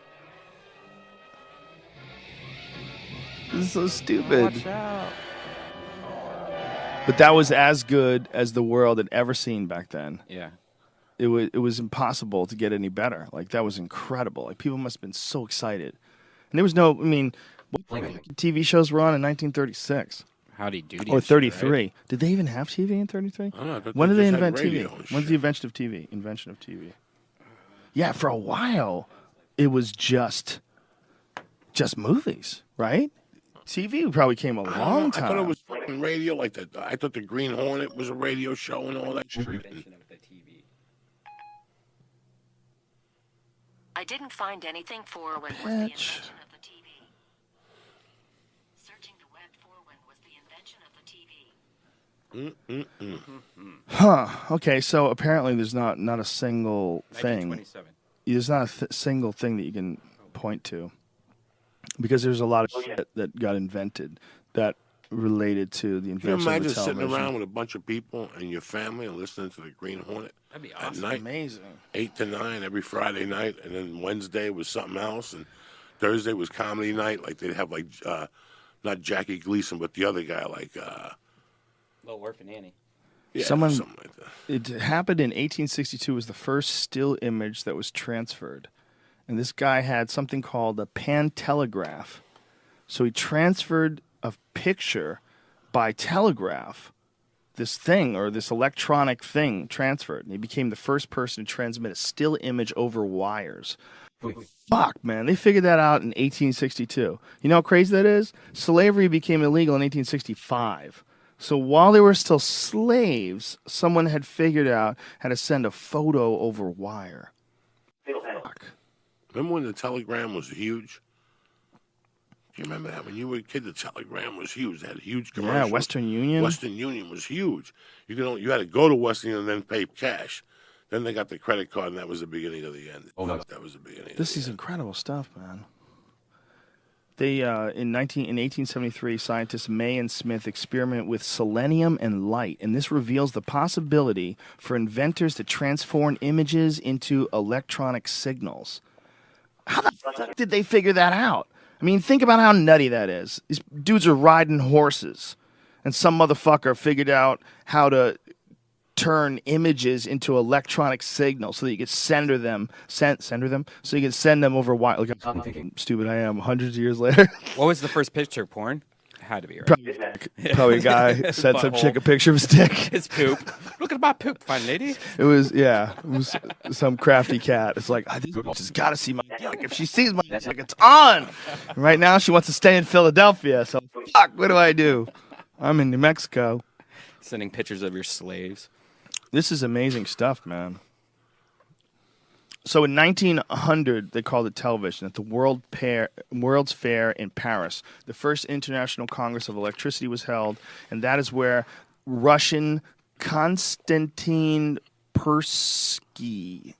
This is so stupid. Watch out. But that was as good as the world had ever seen back then. Yeah. It was impossible to get any better. Like, that was incredible. Like, people must have been so excited. And there was no, I mean, what TV shows were on in 1936? Howdy Doody. Or 33. Right? Did they even have TV in 33? I don't know, When did they just had invent radio TV? and When's the invention of TV? Invention of TV. Yeah, for a while, it was just movies, right? TV probably came a long time. I thought it was fucking radio, like that. I thought the Green Hornet was a radio show and all that shit. Invention of the TV. I didn't find anything for when was the invention of the TV. Searching the web for when was the invention of the TV. Huh. Okay, so apparently there's not a single thing. 1927. There's not a single thing that you can point to. Because there's a lot of shit that got invented that related to the Can you invention of imagine the sitting television. around with a bunch of people and your family and listening to the Green Hornet That'd be at awesome. night? Amazing. 8 to 9 every Friday night, and then Wednesday was something else, and Thursday was comedy night. Like they'd have like not Jackie Gleason, but the other guy, like Little Orphan Annie. yeah, Someone- something like that. It happened in 1862 was the first still image that was transferred. And this guy had something called a pantelegraph. So he transferred a picture by telegraph, this thing or this electronic thing transferred. And he became the first person to transmit a still image over wires. Fuck, man. They figured that out in 1862. You know how crazy that is? Slavery became illegal in 1865. So while they were still slaves, someone had figured out how to send a photo over wire. Fuck. Remember when the telegram was huge? Do you remember that? When you were a kid, the telegram was huge. They had huge commercials. Yeah, Western Union. Western Union was huge. You had to go to Western Union and then pay cash. Then they got the credit card, and that was the beginning of the end. That was the beginning. This is incredible stuff, man. They in 1873, scientists May and Smith experiment with selenium and light, and this reveals the possibility for inventors to transform images into electronic signals. How the fuck did they figure that out? I mean, think about how nutty that is. These dudes are riding horses, and some motherfucker figured out how to turn images into electronic signals so that you could sender them, so you could send them over wire. Look how stupid I am. Hundreds of years later, What was the first picture? Porn? It had to be, right? probably a guy sent some chick a picture of his dick. His poop. Look at my poop, fine lady. It was some crafty cat. It's like, this bitch has got to see my dick. If she sees my dick, it's on. And right now, she wants to stay in Philadelphia. So, fuck, what do? I'm in New Mexico. Sending pictures of your slaves. This is amazing stuff, man. So in 1900, they called it television at the World's Fair in Paris. The first International Congress of Electricity was held, and that is where Russian Konstantin Persky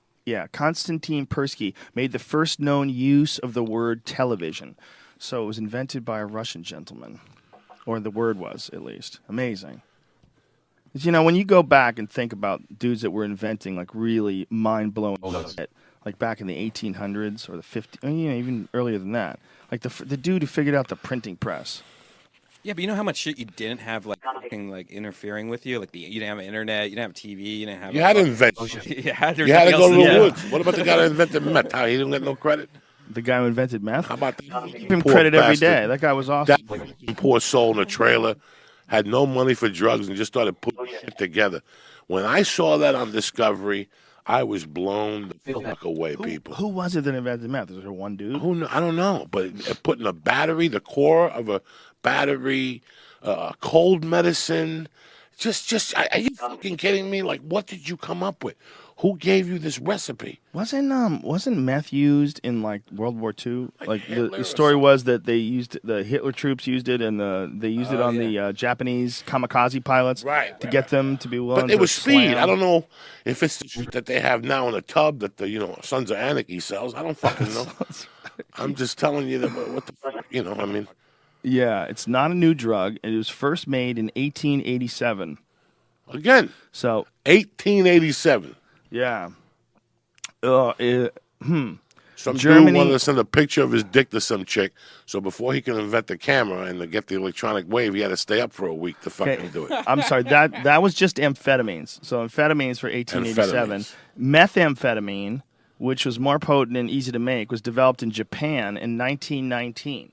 made the first known use of the word television. So it was invented by a Russian gentleman, or the word was, at least. Amazing. You know, when you go back and think about dudes that were inventing like really mind-blowing shit, like back in the 1800s or the 50s, even earlier than that, like the dude who figured out the printing press. Yeah, but you know how much shit you didn't have, like fucking like interfering with you. Like you didn't have internet, you didn't have TV, you didn't have. You had to invent shit. You had to go to the Yeah. woods. What about the guy that invented meth? How he didn't get no credit? The guy who invented meth. How about that? Give him credit every day. That guy was awesome. That poor soul in a trailer had no money for drugs and just started putting shit together. When I saw that on Discovery, I was blown the fuck away, people. Who was it that invented meth? Was there one dude? I don't know, but putting a battery, the core of a battery, cold medicine, are you fucking kidding me? Like, what did you come up with? Who gave you this recipe? Wasn't meth used in like World War II? Like Hitler the or story something? was that the Hitler troops used it, and they used it on the Japanese kamikaze pilots to get them to be willing. But it to was speed. slam. I don't know if it's the shit that they have now in a tub that the Sons of Anarchy sells. I don't fucking know. I'm just telling you that what the fuck, I mean. Yeah, it's not a new drug. It was first made in 1887. Again. So 1887. yeah. Some Germany- dude wanted to send a picture of his dick to some chick, so before he could invent the camera and to get the electronic wave, he had to stay up for a week to fucking do it. I'm sorry, that was just amphetamines. So amphetamines for 1887. Amphetamines. Methamphetamine, which was more potent and easy to make, was developed in Japan in 1919.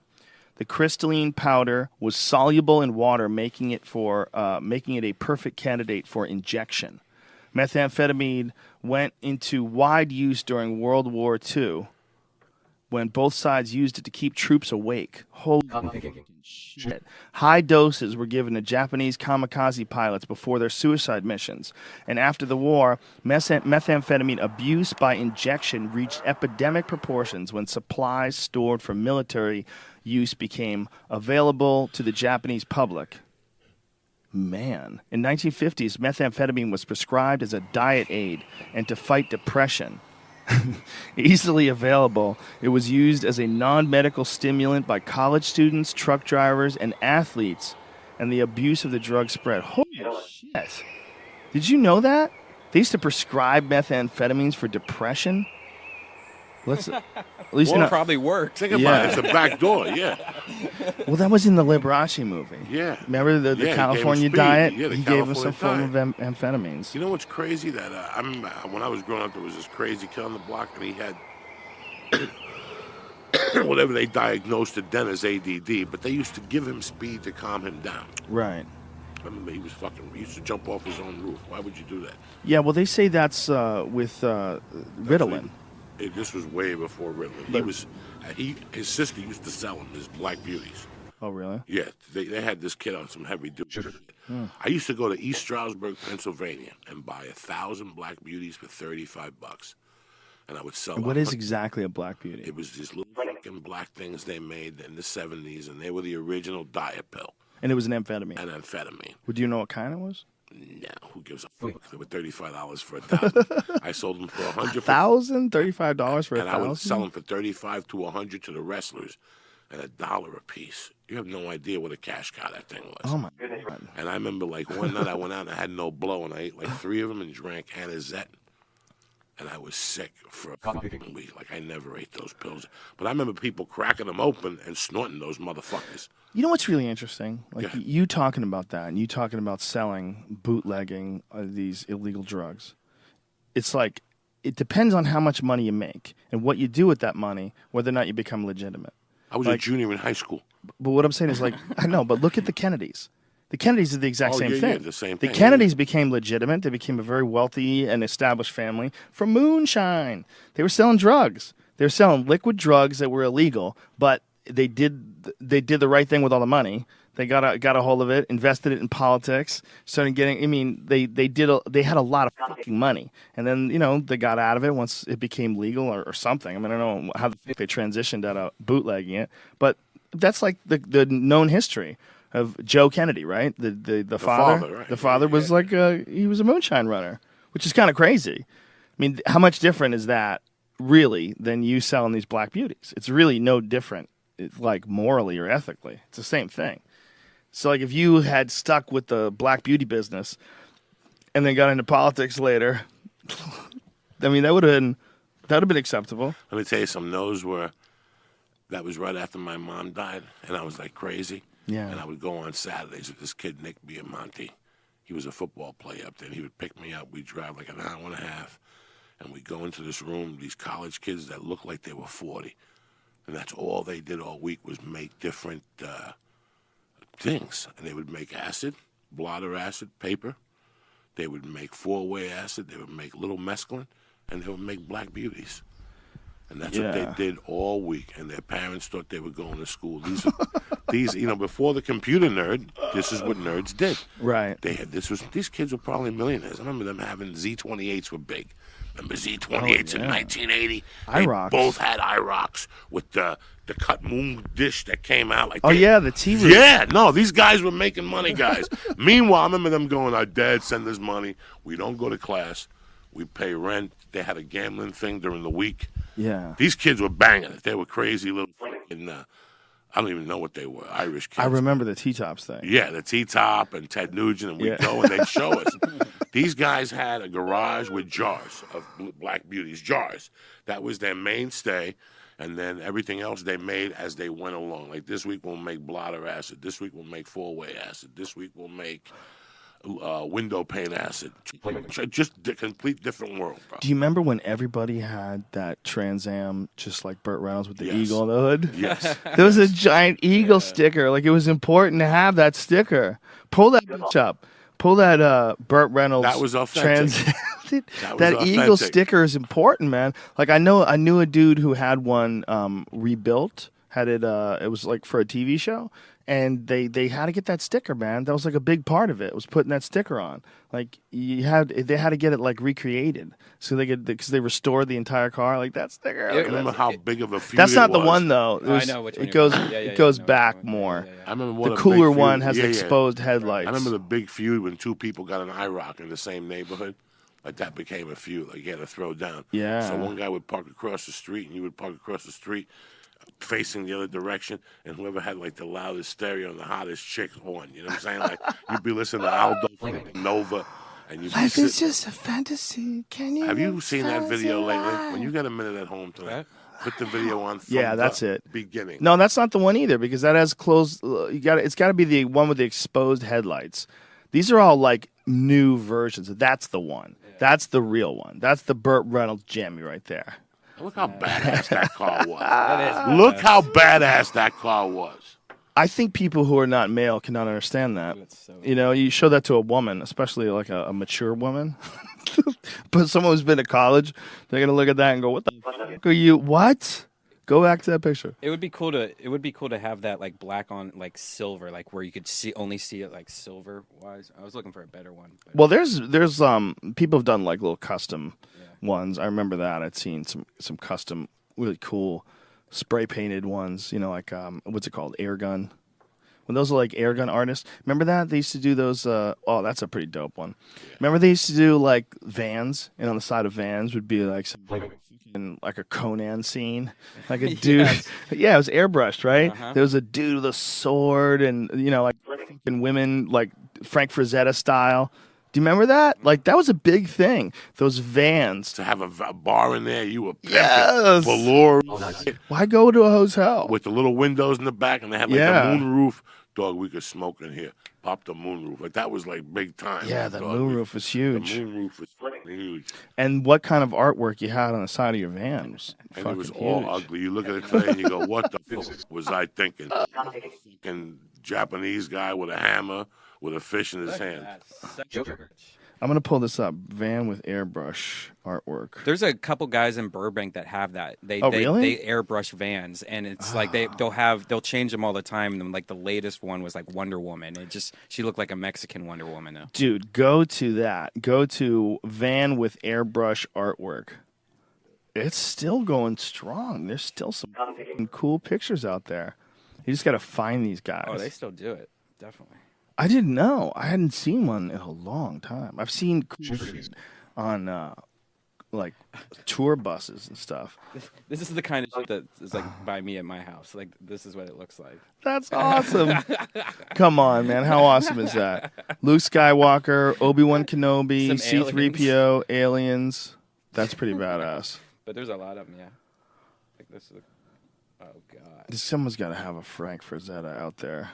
The crystalline powder was soluble in water, making it a perfect candidate for injection. Methamphetamine went into wide use during World War II when both sides used it to keep troops awake. Holy shit. High doses were given to Japanese kamikaze pilots before their suicide missions. And after the war, methamphetamine abuse by injection reached epidemic proportions when supplies stored for military use became available to the Japanese public. Man. In 1950s, methamphetamine was prescribed as a diet aid and to fight depression. Easily available, it was used as a non-medical stimulant by college students, truck drivers, and athletes, and the abuse of the drug spread. Holy shit. Did you know that? They used to prescribe methamphetamines for depression? At least Well, it probably worked. Think about it. It's a back door, yeah. Well, that was in the Liberace movie. Yeah. Remember the Yeah, he gave him California speed. diet? Yeah, the He gave him some California form of amphetamines. You know what's crazy? That I remember when I was growing up, there was this crazy kid on the block, and he had whatever they diagnosed it then as ADD, but they used to give him speed to calm him down. Right. I remember he used to jump off his own roof. Why would you do that? Yeah, well, they say that's with Ritalin. This was way before Ritalin. His sister used to sell him his Black Beauties. Oh, really? Yeah, they had this kid on some heavy duty shit. I used to go to East Stroudsburg, Pennsylvania, and buy 1,000 Black Beauties for $35, and I would sell. What is exactly a Black Beauty? It was these little fucking black things they made in the '70s, and they were the original diet pill. And it was an amphetamine. And amphetamine. Would you know what kind it was? No, who gives a fuck? They were $35 for 1,000. I sold them for $100. $1,000? $35 for 1,000? And I would sell them for $35 to $100 to the wrestlers, and $1 a piece. You have no idea what a cash cow that thing was. Oh my God! And I remember like one night I went out and I had no blow, and I ate like 3 of them and drank Anisette. And I was sick for a fucking week. Like, I never ate those pills. But I remember people cracking them open and snorting those motherfuckers. You know what's really interesting? Like, Yeah. you talking about that, and you talking about selling, bootlegging these illegal drugs. It's like, it depends on how much money you make and what you do with that money, whether or not you become legitimate. I was a junior in high school. But what I'm saying is, like, I know, but look at the Kennedys. The Kennedys did the exact same thing. Yeah, the same The thing. Kennedys became legitimate. They became a very wealthy and established family from moonshine. They were selling drugs. They were selling liquid drugs that were illegal, but they did the right thing with all the money. They got a hold of it, invested it in politics, started getting. I mean, they had a lot of fucking money, and then they got out of it once it became legal or something. I mean, I don't know how they transitioned out of bootlegging it, but that's like the known history of Joe Kennedy, right? The father. Right? The father was he was a moonshine runner, which is kind of crazy. I mean, how much different is that really than you selling these Black Beauties? It's really no different, like morally or ethically. It's the same thing. So, like, if you had stuck with the Black Beauty business and then got into politics later, I mean, that would have been acceptable. Let me tell you something. That was right after my mom died, and I was like crazy. Yeah. And I would go on Saturdays with this kid, Nick Biamonte. He was a football player up there, and he would pick me up. We'd drive like an hour and a half, and we'd go into this room, these college kids that looked like they were 40. And that's all they did all week was make different things. And they would make acid, blotter acid, paper. They would make four-way acid. They would make little mescaline, and they would make black beauties. And that's what they did all week. And their parents thought they were going to school. These, before the computer nerd, this is what nerds did. Right. These kids were probably millionaires. I remember them having Z28s were big. Remember Z28s in 1980? IROCs. They both had IROCs with the cut moon dish that came out. Like the TV. Yeah, no, these guys were making money, guys. Meanwhile, I remember them going, our dad send us money. We don't go to class. We pay rent. They had a gambling thing during the week. Yeah. These kids were banging it. They were crazy little fucking, I don't even know what they were, Irish kids. I remember the T-Tops thing. Yeah, the T-Top and Ted Nugent, and we'd go and they'd show us. These guys had a garage with jars of black beauties, jars. That was their mainstay, and then everything else they made as they went along. Like this week we'll make blotter acid. This week we'll make four-way acid. This week we'll make window pane acid. Just a complete different world, bro. Do you remember when everybody had that Trans Am, just like Burt Reynolds with the eagle on the hood? Yes. There was a giant eagle sticker. Like, it was important to have that sticker. Pull that bitch up. Pull that Burt Reynolds. That was authentic. That eagle sticker is important, man. Like, I knew a dude who had one rebuilt. Had it. It was like for a TV show. And they had to get that sticker, man. That was like a big part of it. Was putting that sticker on. Like they had to get it like recreated, so because they restored the entire car. Like that sticker. I remember how big of a feud That's not it the was. one though. I know which one it goes back more. I remember one the of the cooler big one feud- has yeah, the yeah. exposed headlights. I remember the big feud when two people got an IROC in the same neighborhood. Like that became a feud. Like you had to throw down. Yeah. So one guy would park across the street, and you would park across the street, facing the other direction, and whoever had like the loudest stereo and the hottest chick on. You know what I'm saying? Like you'd be listening to Aldo Nova, and you'd be Life is sitting. just a fantasy. Can you? Have you seen that video lately? life? When you got a minute at home tonight, put the video on. From Yeah, that's the it. Beginning. No, that's not the one either, because that has closed. It's got to be the one with the exposed headlights. These are all like new versions. That's the one. Yeah. That's the real one. That's the Burt Reynolds jammy right there. Look how badass that car was. That is Look how badass that car was. I think people who are not male cannot understand that. You show that to a woman, especially like a mature woman. But someone who's been to college, they're gonna look at that and go, "What the fuck are you? What?" Go back to that picture. It would be cool to have that like black on like silver, like where you could only see it like silver wise. I was looking for a better one. But. Well, there's people have done like little custom ones. I remember that. I'd seen some custom really cool spray painted ones, like what's it called? Air gun. When those are like air gun artists. Remember that? They used to do those that's a pretty dope one. Yeah. Remember they used to do like vans, and on the side of vans would be like some like a Conan scene. Like a dude. Yes. Yeah, it was airbrushed, right? Uh-huh. There was a dude with a sword and like fucking women like Frank Frazetta style. Do you remember that? Like, that was a big thing. Those vans. To have a bar in there, you were pimping. Yes. Velour. Why go to a hotel? With the little windows in the back, and they had like a moon roof. Dog, we could smoke in here. Pop the moon roof. Like, that was like big time. Yeah, the moon roof was huge. The moon roof was huge. And what kind of artwork you had on the side of your van was And it was fucking all huge. ugly. You look at it today and you go, what the fuck was I thinking? Fucking Japanese guy with a hammer with a fish in his hand. I'm going to pull this up. Van with airbrush artwork. There's a couple guys in Burbank that have that. Really? They airbrush vans, and it's like they'll change them all the time. And like the latest one was like Wonder Woman. She looked like a Mexican Wonder Woman now. Dude, go to that. Go to van with airbrush artwork. It's still going strong. There's still some fucking cool pictures out there. You just got to find these guys. Oh, they still do it. Definitely. I didn't know. I hadn't seen one in a long time. I've seen on like tour buses and stuff. This is the kind of shit that is like by me at my house. Like this is what it looks like. That's awesome. Come on, man. How awesome is that? Luke Skywalker, Obi-Wan Kenobi, Some C-3PO, aliens. That's pretty badass. But there's a lot of them, yeah. Like this is oh god. Someone's got to have a Frank Frazetta out there.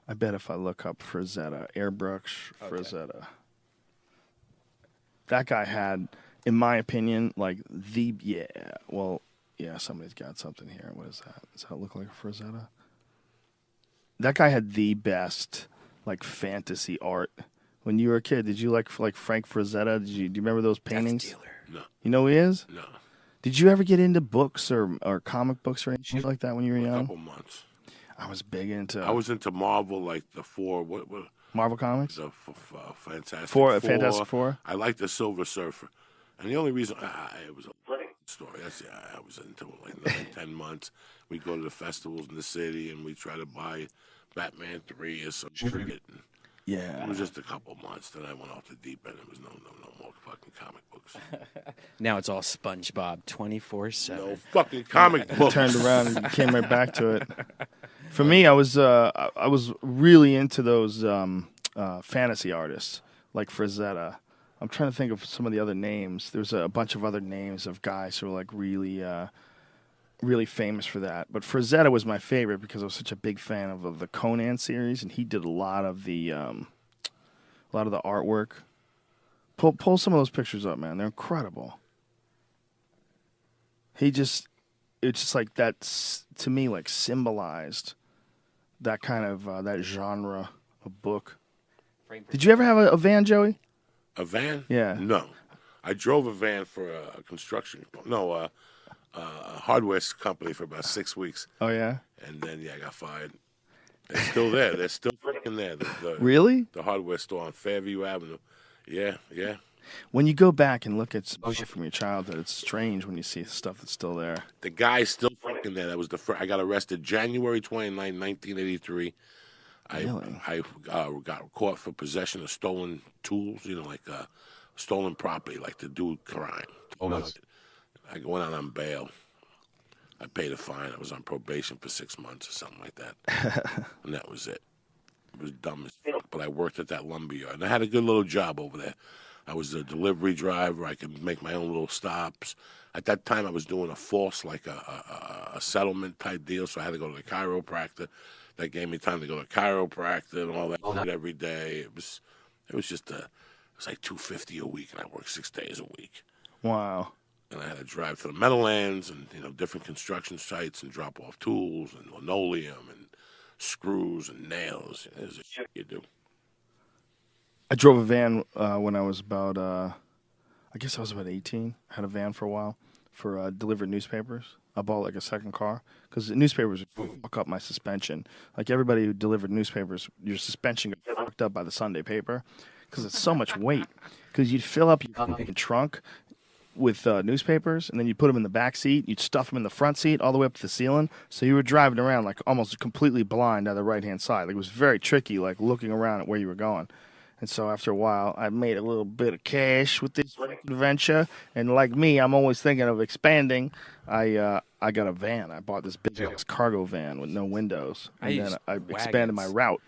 I bet if I look up Frazetta, airbrush Frazetta. That guy had, in my opinion, like somebody's got something here. What is that? Does that look like a Frazetta? That guy had the best, like, fantasy art When you were a kid, did you like Frank Frazetta? Do you remember those paintings? Death dealer. No, You know who he is? no. Did you ever get into books or comic books or anything like that when you were A young? couple months. I was big into I was into Marvel, like the four. What Marvel comics. the Fantastic Fantastic Four. I liked the Silver Surfer, and the only reason it was a story. I was into it like 10 months. We go to the festivals in the city, and we try to buy Batman 3 or some shit. And Yeah. it was just a couple months. Then I went off the deep end. There was no more fucking comic books. Now it's all SpongeBob 24/7. No fucking comic books. Turned around and came right back to it. For me, I was really into those fantasy artists like Frazetta. I'm trying to think of some of the other names. There's a bunch of other names of guys who are like really famous for that. But Frazetta was my favorite because I was such a big fan of the Conan series, and he did a lot of the artwork. Pull some of those pictures up, man. They're incredible. It's just like that to me, like symbolized that kind of that genre of book. Did you ever have a van, Joey? A van? Yeah. No, I drove a van for a construction. No, a hardware company for about 6 weeks, Oh yeah. and then I got fired. They're still there. They're still fucking there. Really? The hardware store on Fairview Avenue. Yeah. When you go back and look at shit from your childhood, it's strange when you see stuff that's still there. The guy's still fucking there. That was the first. I got arrested January 29, 1983. Really? I got caught for possession of stolen tools, like stolen property, like to do crime. Oh, nice. I went out on bail. I paid a fine. I was on probation for 6 months or something like that. And that was it. It was dumb as fuck, but I worked at that lumber yard. And I had a good little job over there. I was a delivery driver. I could make my own little stops. At that time, I was doing a false, like a settlement type deal, so I had to go to the chiropractor. That gave me time to go to chiropractor and all that shit every day. It was like $250 a week, and I worked 6 days a week. Wow. And I had to drive to the Meadowlands and different construction sites and drop off tools and linoleum and screws and nails. There's a shit you do. I drove a van when I was about, I guess I was about 18. I had a van for a while for delivered newspapers. I bought like a second car because the newspapers would fuck up my suspension. Like everybody who delivered newspapers, your suspension got fucked up by the Sunday paper because it's so much weight. Because you'd fill up your fucking trunk with newspapers, and then you put them in the back seat. You'd stuff them in the front seat all the way up to the ceiling. So you were driving around like almost completely blind on the right-hand side. Like it was very tricky, like looking around at where you were going. And so after a while, I made a little bit of cash with this venture. And like me, I'm always thinking of expanding. I got a van. I bought this big cargo van with no windows. And then I expanded my route.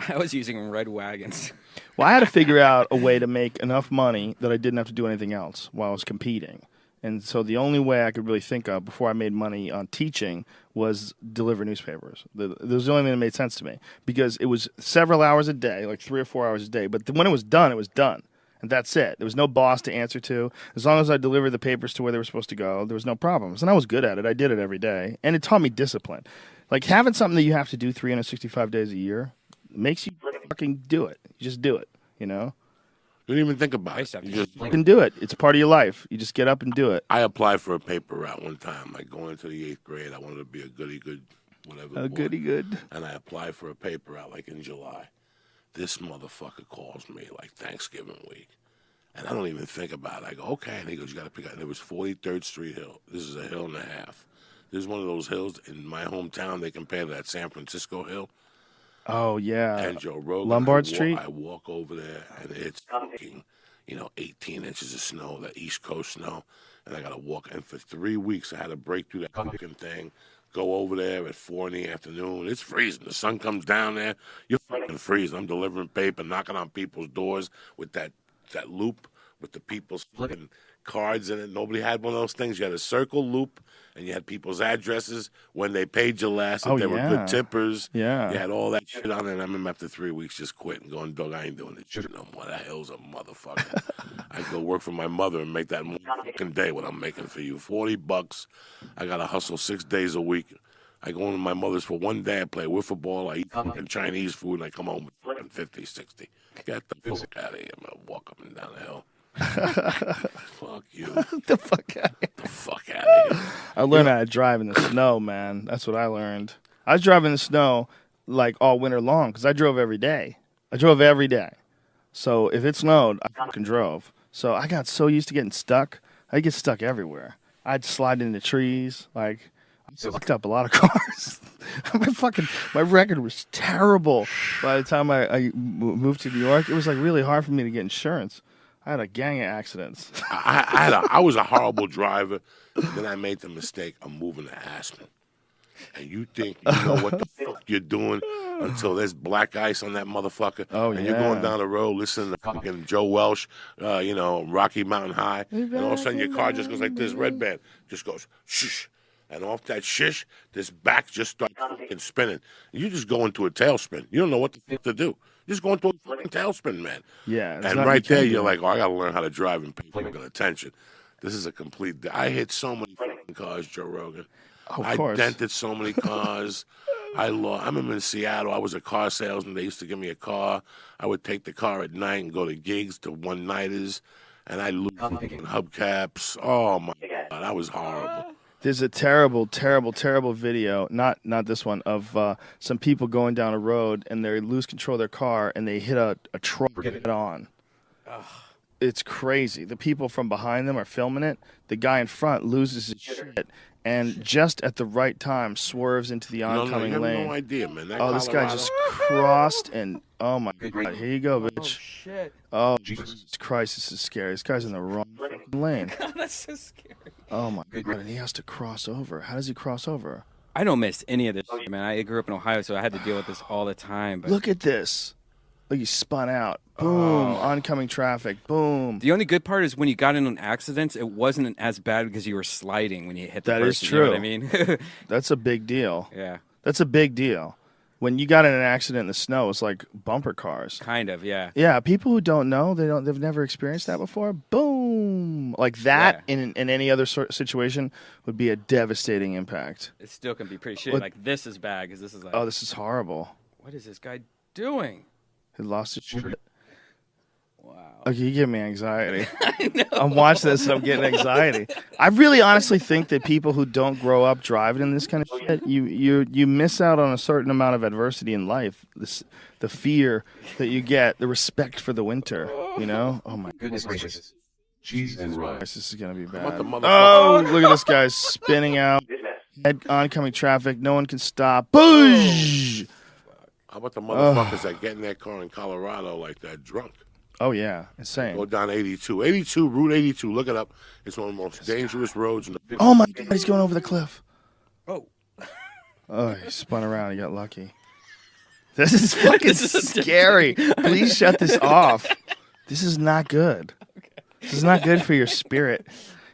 I was using red wagons. Well, I had to figure out a way to make enough money that I didn't have to do anything else while I was competing. And so the only way I could really think of before I made money on teaching was deliver newspapers. That was the only thing that made sense to me because it was several hours a day, like 3 or 4 hours a day. But when it was done, it was done. And that's it. There was no boss to answer to. As long as I delivered the papers to where they were supposed to go, there was no problems. And I was good at it. I did it every day. And it taught me discipline. Like having something that you have to do 365 days a year makes you fucking do it. You just do it, You don't even think about it. You just fucking do it. It's part of your life. You just get up and do it. I applied for a paper route one time, like going into the 8th grade. I wanted to be a goody good, whatever. A goody good. And I applied for a paper route like in July. This motherfucker calls me like Thanksgiving week. And I don't even think about it. I go, okay. And he goes, you got to pick out. And it was 43rd Street Hill. This is a hill and a half. This is one of those hills in my hometown they compare to that San Francisco hill. Oh, yeah. And Joe Rogan. Lombard Street? I walk over there, and it's fucking, 18 inches of snow, that East Coast snow. And I got to walk. And for 3 weeks, I had to break through that fucking thing, go over there at 4 in the afternoon. It's freezing. The sun comes down there. You're fucking freezing. I'm delivering paper, knocking on people's doors with that loop with the people's fucking cards in it. Nobody had one of those things. You had a circle loop, and you had people's addresses when they paid you last. If they were good tippers. Yeah. You had all that shit on it. And I remember after 3 weeks just quit and going, dog, I ain't doing this shit no more. That hell's a motherfucker. I go work for my mother and make that fucking day what I'm making for you. $40. I got to hustle 6 days a week. I go into my mother's for one day. I play wiffle ball. I eat fucking Chinese food, and I come home with fucking 50, 60. Get the fuck out of here, man. Walk up and down the hill. Fuck you. The fuck out of here. The fuck out of here. I learned how to drive in the snow, man. That's what I learned. I was driving in the snow like all winter long because I drove every day. So if it snowed, I fucking drove. So I got so used to getting stuck. I get stuck everywhere. I'd slide into trees. Like, I fucked up a lot of cars. My record was terrible by the time I moved to New York. It was like really hard for me to get insurance. I had a gang of accidents. I was a horrible driver. Then I made the mistake of moving to Aspen. And you think you know what the fuck you're doing until there's black ice on that motherfucker. Oh, and yeah. you're going down the road listening to fucking Joe Welsh, Rocky Mountain High. And all of a sudden your car just goes like this, red band. Just goes, shh. And off that shish, this back just starts fucking spinning. You just go into a tailspin. You don't know what the fuck to do. You just go into a fucking tailspin, man. Yeah. And right there, you're like, oh, I got to learn how to drive and pay fucking attention. This is a complete... I hit so many fucking cars, Joe Rogan. Oh, of I course. dented so many cars. I remember in Seattle, I was a car salesman. They used to give me a car. I would take the car at night and go to gigs, to one-nighters, and I'd lose hubcaps. Oh, my God. That was horrible. There's a terrible, terrible, terrible video, not this one, of some people going down a road and they lose control of their car and they hit a truck head on. It's crazy. The people from behind them are filming it. The guy in front loses his shit and just at the right time swerves into the oncoming you lane. have no idea, man. That This guy just crossed and, oh my God, here you go, bitch. Oh, shit. Oh, Jesus Christ, this is scary. This guy's in the wrong fucking lane. God, that's so scary. Oh my God, and he has to cross over. How does he cross over? I don't miss any of this shit, man. I grew up in Ohio, so I had to deal with this all the time. But Look at this. Look, he spun out. Boom. Oncoming traffic. Boom. the only good part is when you got in accidents, it wasn't as bad because you were sliding when you hit the That is person. You know what I true. mean? That's a big deal. Yeah, That's a big deal. When you got in an accident in the snow, it's like bumper cars. kind of. Yeah. Yeah, people who don't know, they've never experienced that before. Boom. Like that in any other situation would be a devastating impact. It still can be pretty shitty. What- Like this is bad because this is like, Oh, this is horrible. what is this guy doing? He lost his shit. Wow. Okay, you give me anxiety. I'm watching this and I'm getting anxiety. I really honestly think that people who don't grow up driving in this kind of shit, you miss out on a certain amount of adversity in life. The fear that you get, the respect for the winter, you know? Oh my Goodness gracious. Cheese and rice. goodness, this is gonna be What bad. the motherfucker? Oh, look at this guy spinning out. Head oncoming traffic, no one can stop. Boosh! How about the motherfuckers that get in their car in Colorado like that drunk? Oh yeah, insane. Go down 82. Route 82, look it up. It's one of the most dangerous roads in the... Oh my God, he's going over the cliff. Oh. Oh, he spun around. He got lucky. This is fucking scary. Please shut this off. This is not good. This is not good for your spirit.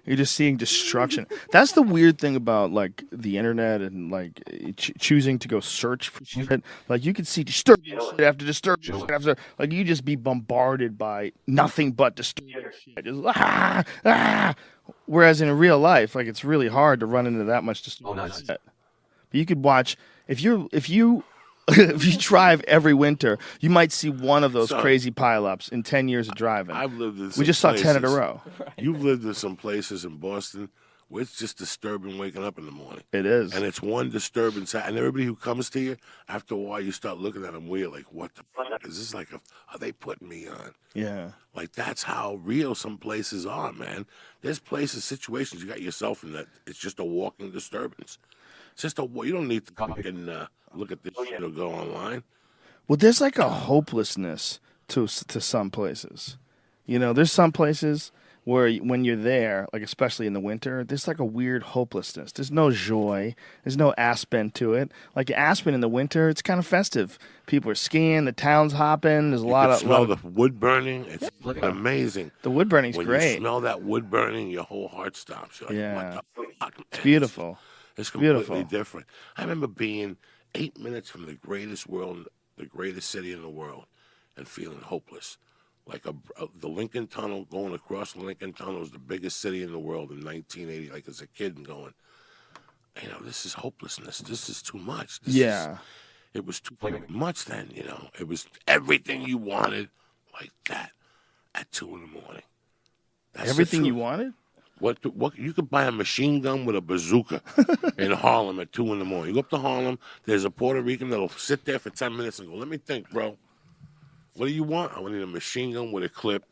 You're just seeing destruction. That's the weird thing about like the internet and like choosing to go search for shit. Like you can see disturbing shit after disturbing shit after. Like you just be bombarded by nothing but disturbing shit. Just, Whereas in real life, like it's really hard to run into that much disturbing shit. But you could watch if you if you drive every winter, you might see one of those crazy pileups in 10 years of driving. I've lived in some We just saw places. 10 in a row. You've lived in some places in Boston where it's just disturbing waking up in the morning. It is. And it's one disturbance. And everybody who comes to you, after a while, you start looking at them weird, like, what the fuck? Is this like, are they putting me on? Yeah. Like, that's how real some places are, man. There's places, situations you got yourself in that it's just a walking disturbance. It's just you don't need to fucking look at this shit or go online. Well, there's like a hopelessness to some places. You know, there's some places where when you're there, like especially in the winter, there's like a weird hopelessness. There's no joy. There's no Aspen to it. Like Aspen in the winter, it's kind of festive. People are skiing. The town's hopping. There's a lot You of smell the wood burning. It's amazing. the wood burning's When great. you smell that wood burning, your whole heart stops. You're like, Yeah. what the fuck, man? It's beautiful. It's completely Beautiful. different. I remember being 8 minutes from the greatest city in the world, and feeling hopeless. Like the Lincoln Tunnel, going across the Lincoln Tunnel was the biggest city in the world in 1980. Like as a kid, and going, this is hopelessness. This is too much. It was too much then, you know. It was everything you wanted like that at 2 in the morning. That's Everything you wanted? What you could buy a machine gun with a bazooka in Harlem at 2 in the morning. You go up to Harlem, there's a Puerto Rican that'll sit there for 10 minutes and go, let me think, bro. What do you want? I need a machine gun with a clip.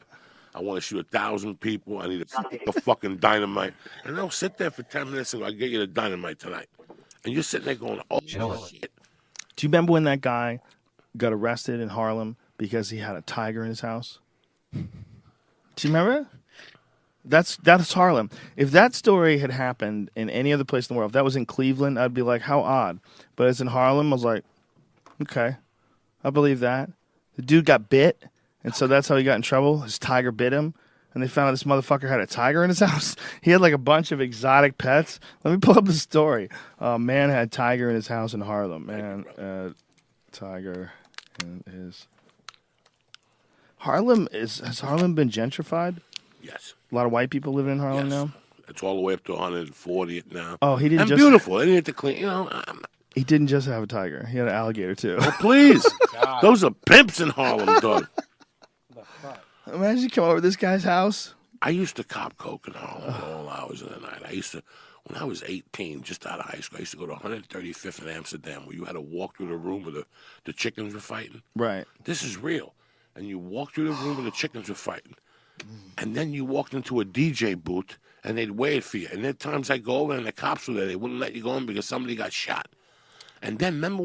I want to shoot 1,000 people. I need a fucking dynamite. And they'll sit there for 10 minutes and go, I'll get you the dynamite tonight. And you're sitting there going, oh, shit. Do you remember when that guy got arrested in Harlem because he had a tiger in his house? Do you remember it? That's Harlem. If that story had happened in any other place in the world, if that was in Cleveland, I'd be like, how odd. But it's in Harlem, I was like, okay, I believe that. The dude got bit, and so that's how he got in trouble. His tiger bit him, and they found out this motherfucker had a tiger in his house. He had like a bunch of exotic pets. Let me pull up the story. Man had tiger in his house in Harlem. Man, tiger in his... Has Harlem been gentrified? Yes. A lot of white people living in Harlem now? It's all the way up to 140th now. Oh, he didn't and just... beautiful. They didn't have to clean, you know. He didn't just have a tiger. He had an alligator, too. Oh, please. Those are pimps in Harlem, dog. Imagine you come over to this guy's house. I used to cop coke in Harlem at all hours of the night. When I was 18, just out of high school, I used to go to 135th in Amsterdam, where you had to walk through the room where the chickens were fighting. Right. This is real. And you walk through the room where the chickens were fighting. And then you walked into a DJ booth, and they'd wait for you. And there are times I go over, and the cops were there. They wouldn't let you go in because somebody got shot. And then remember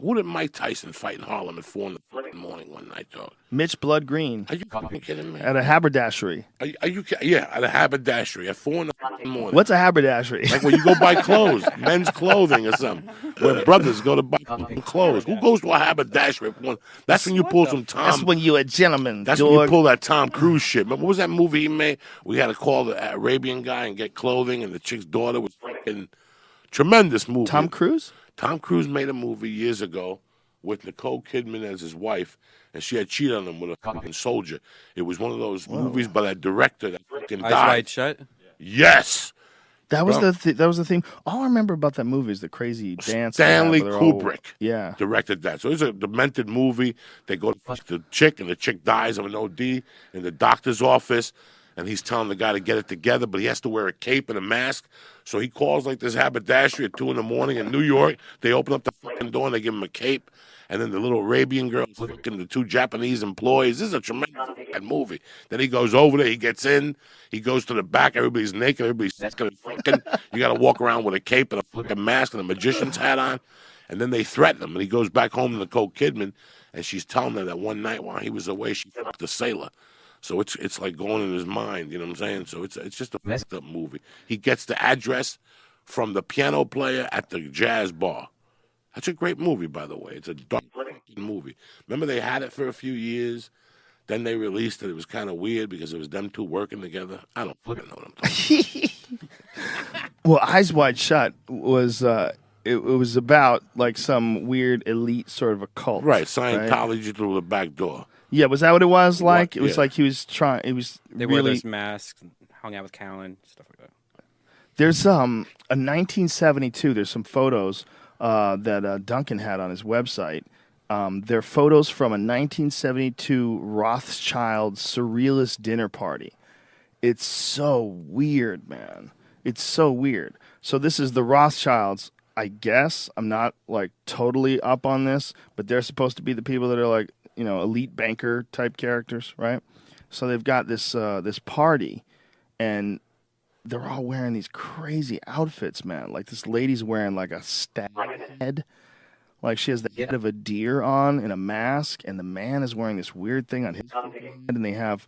who did Mike Tyson fight in Harlem at 4 in the morning one night, dog? Mitch Blood Green. Are you fucking kidding me? At a haberdashery. Are you yeah, at a haberdashery at 4 in the morning. What's a haberdashery? Like when you go buy clothes, men's clothing or something. Where brothers go to buy clothes. Who goes to a haberdashery at 1? That's when you pull some Tom. That's when you're a gentleman, That's dog. when you pull that Tom Cruise shit. What was that movie he made? We had to call the Arabian guy and get clothing, and the chick's daughter was fucking tremendous movie. Tom Cruise? Tom Cruise made a movie years ago with Nicole Kidman as his wife, and she had cheated on him with a fucking soldier. It was one of those movies by that director that fucking died. Eyes Wide Shut? Yes. That was that was the theme. All I remember about that movie is the crazy dance. Stanley Kubrick directed that. So it's a demented movie. They go to fuck the chick, and the chick dies of an OD in the doctor's office. And he's telling the guy to get it together, but he has to wear a cape and a mask. So he calls like this haberdashery at 2 in the morning in New York. They open up the fucking door and they give him a cape. And then the little Arabian girl, fucking the 2 Japanese employees. This is a tremendous movie. Then he goes over there, he gets in, he goes to the back, everybody's naked, everybody's fucking. You got to walk around with a cape and a fucking mask and a magician's hat on. And then they threaten him, and he goes back home to Nicole Kidman, and she's telling her that one night while he was away, she fucked a sailor. So it's like going in his mind, you know what I'm saying? So it's just a messed up movie. He gets the address from the piano player at the jazz bar. That's a great movie, by the way. It's a dark movie. Remember they had it for a few years, then they released it. It was kind of weird because it was them two working together. I don't fucking know what I'm talking about. Well, Eyes Wide Shut was it was about like some weird elite sort of a cult. Right, Scientology through the back door. Yeah, was that what it was like? What? It was like he was trying. It was They really... wore those masks, and hung out with Callan, stuff like that. There's a 1972. There's some photos that Duncan had on his website. They're photos from a 1972 Rothschild surrealist dinner party. It's so weird, man. It's so weird. So this is the Rothschilds, I guess. I'm not like totally up on this, but they're supposed to be the people that are like, you know, elite banker type characters, right? So they've got this this party, and they're all wearing these crazy outfits, man. Like this lady's wearing like a stag head. Like she has the head of a deer on in a mask, and the man is wearing this weird thing on his head, and they have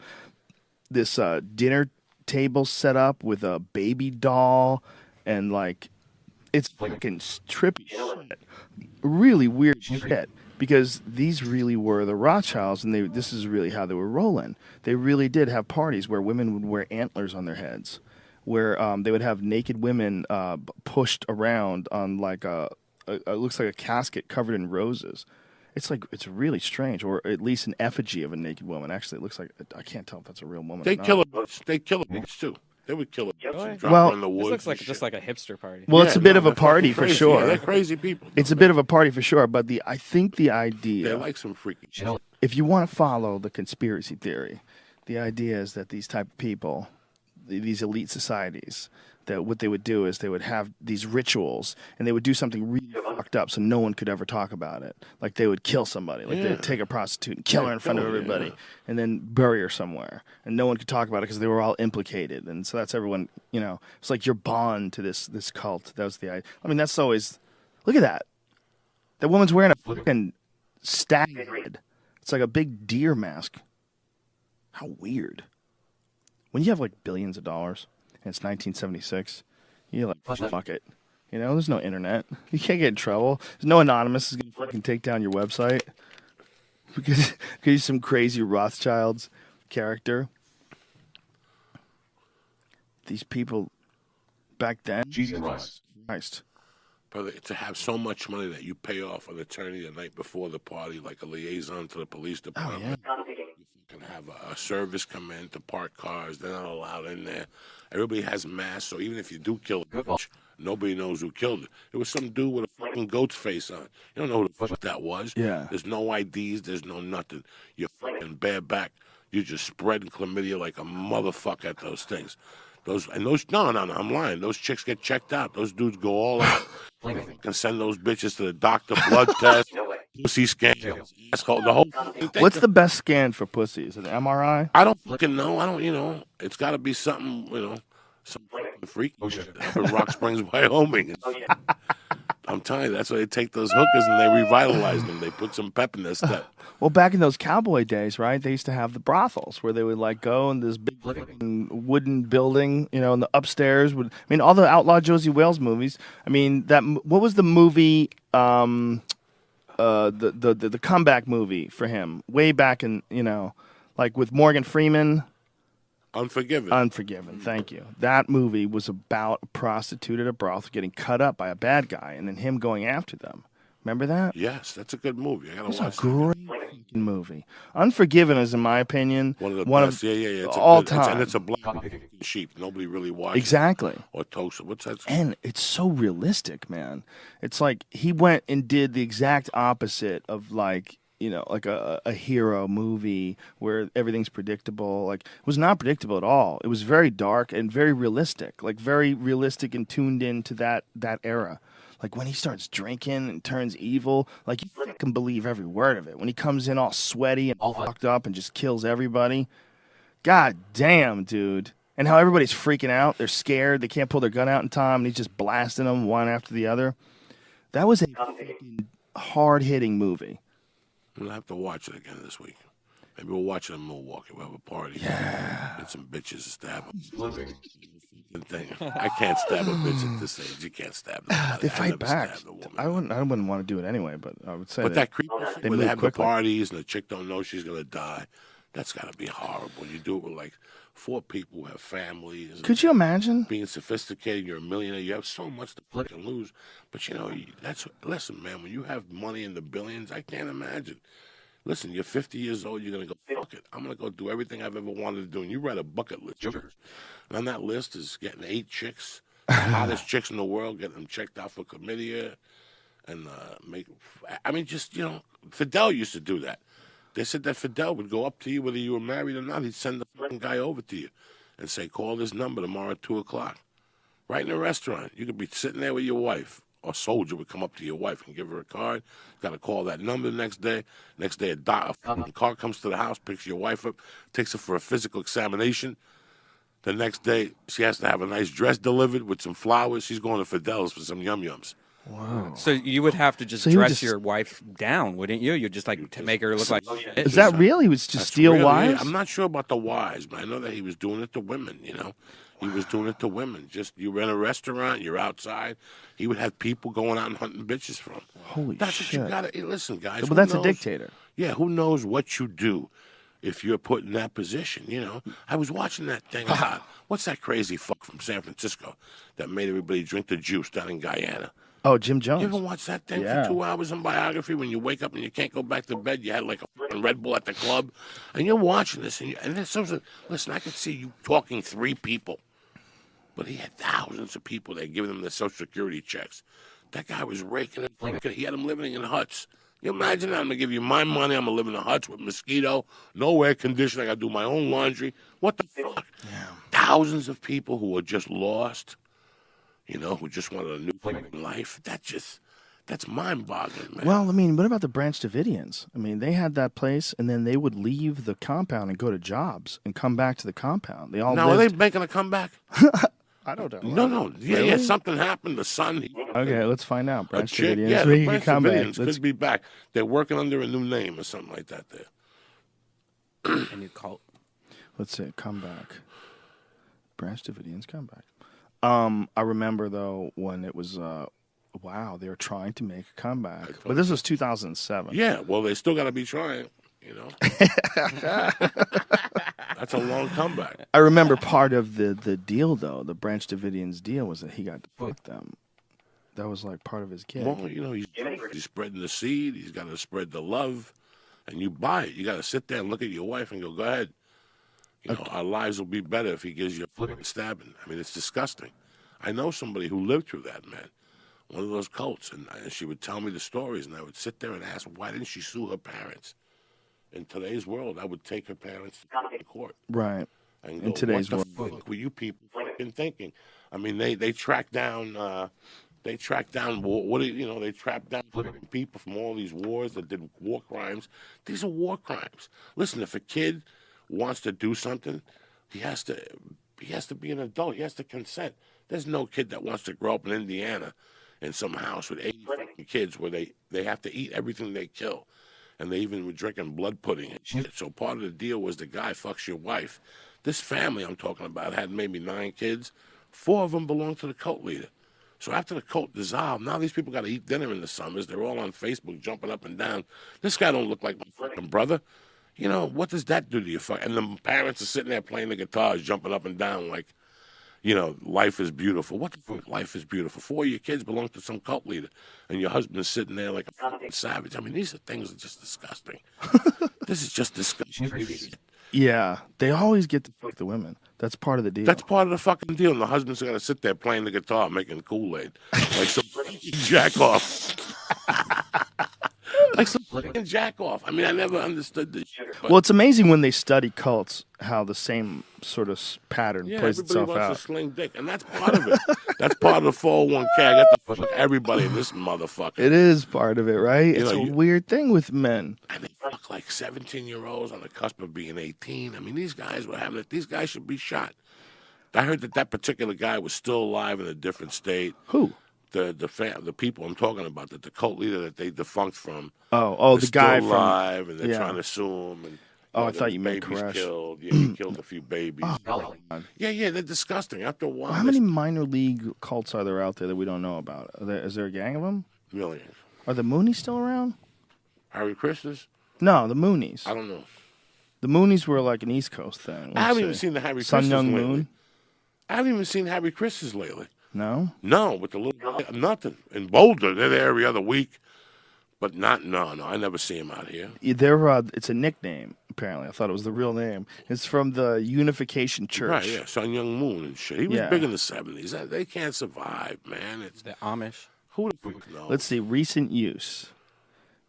this dinner table set up with a baby doll, and like it's fucking trippy shit. Really weird shit. Because these really were the Rothschilds, and this is really how they were rolling. They really did have parties where women would wear antlers on their heads, where they would have naked women pushed around on like it looks like a casket covered in roses. It's really strange, or at least an effigy of a naked woman. Actually, it looks like, I can't tell if that's a real woman. They kill a bitch. They kill a bitch too. They would kill a bitch and drop Well, her in the This woods. looks like and just shit. like a hipster party. Well, Yeah, it's a bit no, of a they're party fucking for crazy. sure. Yeah, they're crazy people. It's a bit of a party for sure, but I think the They idea, like some freaky shit. if you want to follow the conspiracy theory, the idea is that these type of people, these elite societies, that what they would do is they would have these rituals and they would do something really fucked up so no one could ever talk about it. Like they would kill somebody, like they'd take a prostitute and kill her in front of everybody and then bury her somewhere. And no one could talk about it because they were all implicated. And so that's everyone, it's like your bond to this cult. That was the idea. I mean, that's always, look at that. That woman's wearing a fucking stag head. It's like a big deer mask. How weird. When you have like billions of dollars and it's 1976, you're like, fuck it. There's no internet. You can't get in trouble. There's no anonymous is going to fucking take down your website because you're some crazy Rothschilds character. These people back then, Cheese and rice. Christ. Brother, to have so much money that you pay off an attorney the night before the party, like a liaison to the police department. You can have a service come in to park cars. They're not allowed in there. Everybody has masks, so even if you do kill a bitch, nobody knows who killed it. It was some dude with a fucking goat's face on. You don't know who the fuck that was. Yeah. There's no IDs. There's no nothing. You're fucking bareback. You're just spreading chlamydia like a motherfucker at those things. No, I'm lying. Those chicks get checked out. Those dudes go all out. Can send those bitches to the doctor, blood test, pussy scans, asshole, the whole thing. What's the best scan for pussy? Is it an MRI? I don't fucking know. I don't, it's got to be something, some fucking freaky shit up in Rock Springs, Wyoming. I'm telling you, that's why they take those hookers and they revitalize them. They put some pep in their step. Well, back in those cowboy days, right? They used to have the brothels where they would like go in this big fucking wooden building, and the upstairs would. I mean, all the outlaw Josie Wales movies. I mean, what was the movie? The comeback movie for him way back in, like with Morgan Freeman. Unforgiven. Thank you. That movie was about a prostitute at a brothel getting cut up by a bad guy, and then him going after them. Remember that? Yes, that's a good movie. I gotta It's watch a great fucking movie. Unforgiven is, in my opinion, one of the best. Yeah. It's all and time. it's a black sheep. Nobody really watches. Exactly. Or Tosa. What's that? And it's so realistic, man. It's like he went and did the exact opposite of like a hero movie where everything's predictable. Like, it was not predictable at all. It was very dark and very realistic, and tuned into that era. Like, when he starts drinking and turns evil, like, you fucking believe every word of it. When he comes in all sweaty and all fucked up and just kills everybody. God damn, dude. And how everybody's freaking out. They're scared. They can't pull their gun out in time, and he's just blasting them one after the other. That was a fucking hard-hitting movie. We'll have to watch it again this week. Maybe we'll watch it in Milwaukee. We'll have a party. Yeah. Get some bitches to stab them. I can't stab a bitch at this age. You can't stab them. They fight back. I wouldn't want to do it anyway, but I would say. But that creepy shit they where they move have quickly. the parties and the chick don't know she's gonna die. That's gotta be horrible. You do it with like 4 people who have families. Could you imagine? Being sophisticated, you're a millionaire. You have so much to fucking lose. But listen, man. When you have money in the billions, I can't imagine. Listen, you're 50 years old. You're gonna go, fuck it. I'm gonna go do everything I've ever wanted to do. And you write a bucket list. And on that list is getting 8 chicks, the hottest chicks in the world, getting them checked out for chlamydia, and Fidel used to do that. They said that Fidel would go up to you whether you were married or not. He'd send the fucking guy over to you and say, call this number tomorrow at 2 o'clock. Right in a restaurant. You could be sitting there with your wife. Or a soldier would come up to your wife and give her a card. Got to call that number the next day. Next day, a car comes to the house, picks your wife up, takes her for a physical examination. The next day, she has to have a nice dress delivered with some flowers. She's going to Fidel's for some yum-yums. Wow. So you would have to just dress your wife down, wouldn't you? You'd just to make her look like shit. Is that real? He was just steal wives? Yeah. I'm not sure about the wives, but I know that he was doing it to women, He was doing it to women. Just, you were in a restaurant, you're outside. He would have people going out and hunting bitches for him. Holy That's shit. what you got to, listen, guys. Well, that's a dictator. Yeah, who knows what you do if you're put in that position, I was watching that thing about, what's that crazy fuck from San Francisco that made everybody drink the juice down in Guyana? Oh, Jim Jones. You ever watch that thing for 2 hours in biography when you wake up and you can't go back to bed? You had like a fucking Red Bull at the club, and you're watching this, and there's something. Listen, I can see you talking 3 people But he had thousands of people there giving him their Social Security checks. That guy was raking it. He had them living in huts. You imagine that? I'm going to give you my money. I'm going to live in the huts with mosquito, no air conditioning. I got to do my own laundry. What the fuck? Yeah. Thousands of people who were just lost, who just wanted a new life. That's mind-boggling, man. Well, I mean, what about the Branch Davidians? I mean, they had that place, and then they would leave the compound and go to jobs and come back to the compound. They all now, lived... are they making a comeback? I don't know. No. Yeah, really? yeah, something happened. The son... Okay, let's find out. Branch Davidians. Yeah, the Branch Davidians could could be back. They're working under a new name or something like that there. A new cult. Let's see, comeback. Branch Davidians comeback. I remember, though, when it was... wow, they were trying to make a comeback. But this was 2007. Yeah, well, they still got to be trying, That's a long comeback. I remember part of the deal, though, the Branch Davidians deal, was that he got to fuck them. That was like part of his gig. Well, he's spreading the seed. He's got to spread the love, and you buy it. You got to sit there and look at your wife and go ahead. Our lives will be better if he gives you a flipping stabbing. I mean, it's disgusting. I know somebody who lived through that, man. One of those cults, and she would tell me the stories, and I would sit there and ask, why didn't she sue her parents? In today's world, I would take her parents to court. Right. And go, in today's what world, the fuck were you people fucking thinking? I mean, they tracked down, they tracked down people from all these wars that did war crimes. These are war crimes. Listen, if a kid wants to do something, he has to be an adult. He has to consent. There's no kid that wants to grow up in Indiana in some house with 80 kids where they have to eat everything they kill. And they even were drinking blood pudding and shit. So part of the deal was the guy fucks your wife. This family I'm talking about had maybe 9 kids. 4 of them belonged to the cult leader. So after the cult dissolved, now these people got to eat dinner in the summers. They're all on Facebook jumping up and down. This guy don't look like my fucking brother. What does that do to you? And the parents are sitting there playing the guitars, jumping up and down like, life is beautiful. What the fuck? Life is beautiful. 4 of your kids belong to some cult leader, and your husband's sitting there like a fucking savage. I mean, these are things that are just disgusting. This is just disgusting. yeah, they always get to fuck the women. That's part of the deal. That's part of the fucking deal. And the husband's got to sit there playing the guitar, making Kool-Aid. Like some jack off. Like some fucking jack off. I mean, I never understood this shit. Well, it's amazing when they study cults how the same sort of pattern plays itself everybody out. wants to sling dick, and that's part of it. That's part of the 401k. I got to fuck everybody in this motherfucker. It is part of it, right? It's a weird thing with men. And they fuck like 17-year-olds on the cusp of being 18. I mean, these guys were having it. These guys should be shot. I heard that particular guy was still alive in a different state. Who? The people I'm talking about, the cult leader that they defunct from. The guy still alive, and they're trying to sue him. And, I thought you meant babies Koresh. killed. Yeah, he killed a few babies. Oh, yeah, they're disgusting. After a while, how many minor league cults are there out there that we don't know about? Is there a gang of them? Millions. Are the Moonies still around? Harry Christmas? No, the Moonies. I don't know. The Moonies were like an East Coast thing. I haven't even seen the Harry Sun Christmas Young lately. Moon. I haven't even seen Harry Christmas lately. No? No, with the little nothing. In Boulder, they're there every other week. But no, I never see him out here. It's a nickname, apparently. I thought it was the real name. It's from the Unification Church. Right, yeah, Sun Young Moon and shit. He was big in the 70s. They can't survive, man. It's the Amish. Who the fuck knows? Let's see, recent use.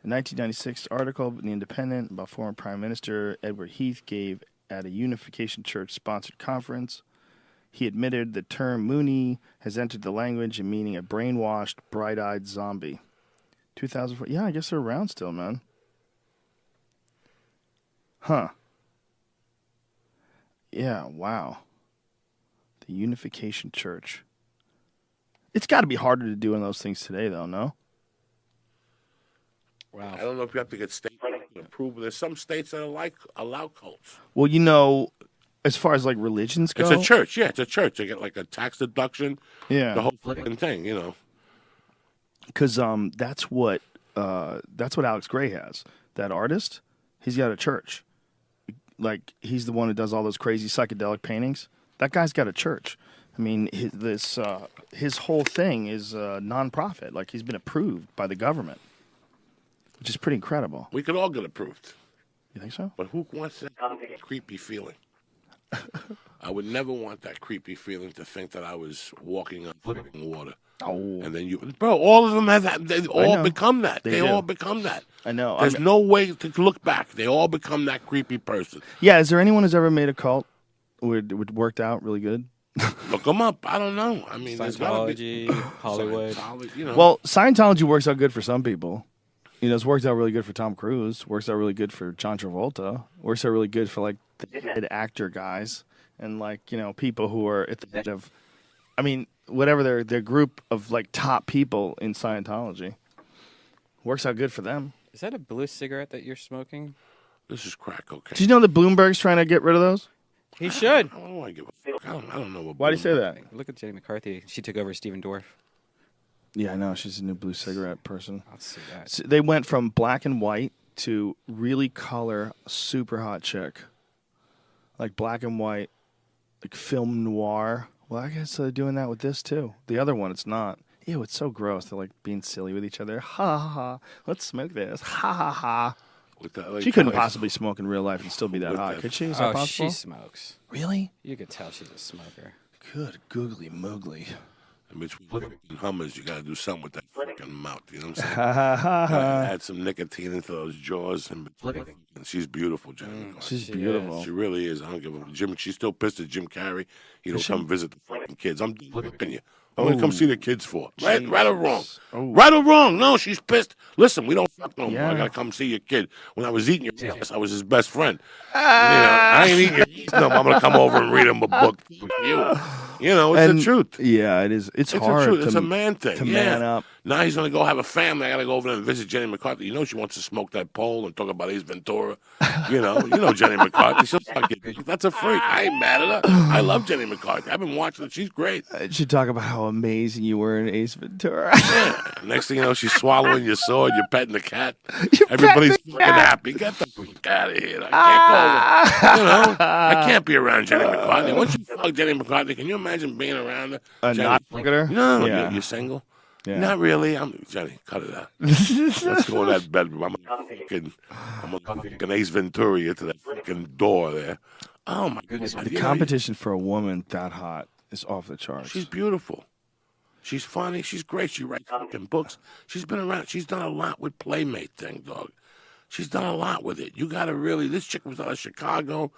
A 1996 article in The Independent about former Prime Minister Edward Heath gave at a Unification Church-sponsored conference. He admitted the term Moonie has entered the language and meaning a brainwashed, bright-eyed zombie. 2004. Yeah, I guess they're around still, man. Huh. Yeah, wow. The Unification Church. It's got to be harder to do in those things today, though, no? Wow. I don't know if you have to get state approval. There's some states that allow cults. Well, as far as like religions go, it's a church. Yeah, it's a church. They get like a tax deduction. Yeah, the whole fucking thing, Because that's what Alex Gray has. That artist, he's got a church. Like he's the one who does all those crazy psychedelic paintings. That guy's got a church. I mean, his whole thing is nonprofit. Like he's been approved by the government, which is pretty incredible. We could all get approved. You think so? But who wants that creepy feeling? I would never want that creepy feeling to think that I was walking on flipping water. Oh. And then bro, all of them have that. They all know. become that. They They do. all become that. I know. There's no way to look back. They all become that creepy person. Yeah, is there anyone who's ever made a cult where it worked out really good? Look them up. I don't know. I mean, there's gotta be Scientology, Hollywood. Scientology, Well, Scientology works out good for some people. It's worked out really good for Tom Cruise. Works out really good for John Travolta. Works out really good for, like, the head actor guys. And, like, people who are at the head of, whatever their group of, like, top people in Scientology. Works out good for them. Is that a blue cigarette that you're smoking? This is crack cocaine. Did you know that Bloomberg's trying to get rid of those? He should. I don't want to give a fuck. I don't know what. Why do you say that? Look at Jenny McCarthy. She took over Stephen Dorff. Yeah, I know. She's a new blue cigarette person. I'll see that. So they went from black and white to really color, super hot chick. Like black and white, like film noir. Well, I guess they're doing that with this too. The other one, it's not. Ew, it's so gross. They're like being silly with each other. Ha ha ha. Let's smoke this. Ha ha ha. Like, She couldn't possibly smoke in real life and still be that hot, that- could she? Is that Oh, possible? she smokes. Really? You could tell she's a smoker. Good googly moogly. In between fucking Hummers, you got to do something with that fucking mouth. You know what I'm saying? Ha ha ha ha. Add some nicotine into those jaws. And she's beautiful, Jenny McCarthy. She's She beautiful. She really is. I don't give a Jim. She's still pissed at Jim Carrey. He don't come visit the fucking kids. I'm fucking you. I'm gonna come see the kids for. Right or wrong? Oh. Right or wrong? No, she's pissed. Listen, we don't fuck no more. Yeah. I gotta come see your kid. When I was eating your ass, I was his best friend. I ain't eating your ass. No, I'm gonna come over and read him a book. It's the truth. Yeah, it is. It's It's hard. the truth. To, It's a man thing. to yeah. man up. Now he's gonna go have a family. I gotta go over there and visit Jenny McCarthy. You know she wants to smoke that pole and talk about Ace Ventura. You know Jenny McCarthy. She'll fuck it. That's a freak. I ain't mad at her. I love Jenny McCarthy. I've been watching her. She's great. She talk about how amazing you were in Ace Ventura. Yeah. Next thing you know, she's swallowing your sword. You're petting the cat. You're Everybody's petting the fucking cat. happy. Get the fuck out of here. I can't go. I can't be around Jenny McCarthy. Once you fuck Jenny McCarthy, can you imagine being around her? Jenny, Not look at her? no, Yeah. you're single. Yeah. Not really. Jenny, cut it out. Let's go in that bedroom. I'm a fucking Ace Ventura into that fucking door there. Oh my goodness. The competition for a woman that hot is off the charts. She's beautiful. She's funny. She's great. She writes fucking books. She's been around. She's done a lot with Playmate thing, dog. She's done a lot with it. You gotta really. This chick was out of Chicago.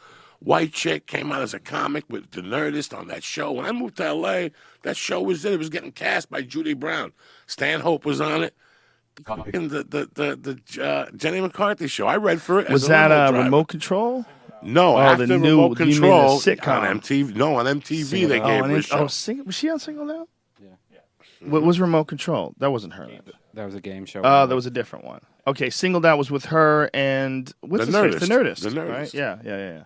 White chick, came out as a comic with the Nerdist on that show. When I moved to L.A., that show was it. It was getting cast by Judy Brown. Stan Hope was on it. The Jenny McCarthy show. I read for it. as Was a that limo a driver. remote control? No, Oh, after the new- Remote you mean the Control sitcom. on MTV. No, on MTV Single they Out. gave her a and show. was she on Single Now? Yeah. What was Remote Control? That wasn't her. Then. That was a game show. Oh, that was a different one. Okay, Singled Out was with her and what's The his face? The Nerdist. Nerdist. The Nerdist. Right? Yeah.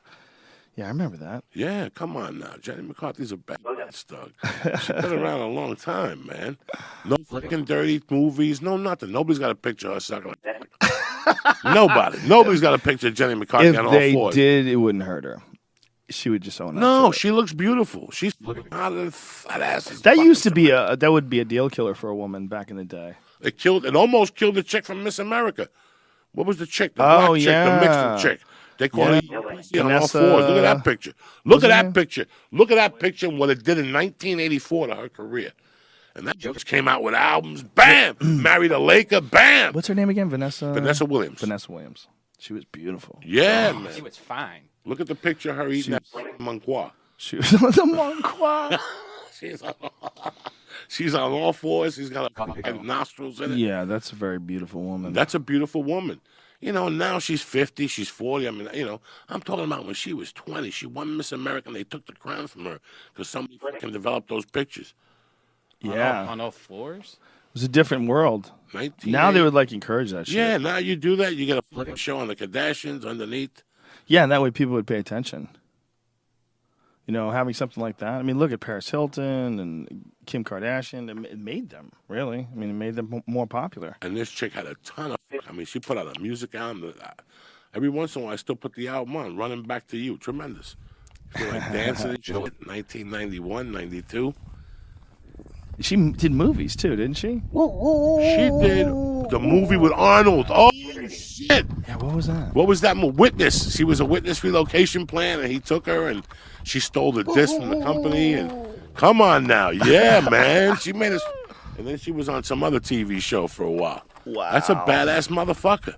Yeah, I remember that. Yeah, come on now. Jenny McCarthy's a badass, dog. She's been around a long time, man. No freaking dirty movies, no nothing. Nobody's got a picture of her sucking like that. Nobody's got a picture of Jenny McCarthy If on all they fours. did, it wouldn't hurt her. She would just own up. No, to it. she looks beautiful. She's looking hot as fat asses. That used to be that would be a deal killer for a woman back in the day. It almost killed the chick from Miss America. What was the chick? The Oh, black chick, yeah. the mixed chick. They call Yeah. it on all Vanessa- fours. Look at that picture. Look at Wasn't that it? picture. Look at that picture and what it did in 1984 to her career. And that just came out with albums. Bam! Married a Laker. Bam! What's her name again? Vanessa Williams. Vanessa Williams. She was beautiful. Yeah, She man. was fine. Look at the picture of her eating that Monquois. She was on the Monquois. She's on all fours. She's got fucking nostrils in it. Yeah, that's a very beautiful woman. That's a beautiful woman. Now she's 50, she's 40. I'm talking about when she was 20. She won Miss America and they took the crown from her because somebody fucking developed those pictures. yeah. On all floors? It was a different world. 19. Now they would encourage that shit. Yeah, now you do that. You get a fucking show on the Kardashians underneath. Yeah, and that way people would pay attention. Having something like that. I mean, look at Paris Hilton and Kim Kardashian. It made them, really. I mean, it made them more popular. And this chick had a ton of. She put out a music album. Every once in a while, I still put the album on. Running Back to You, tremendous. I feel like dancing and shit. 1991, 92. She did movies, too, didn't she? She did the movie with Arnold. Oh, Shit. Yeah, what was that? What was that? Witness. She was a witness relocation plan, and he took her, and she stole the disc from the company. And come on now, yeah, man. She made us, and then she was on some other TV show for a while. Wow. That's a badass motherfucker.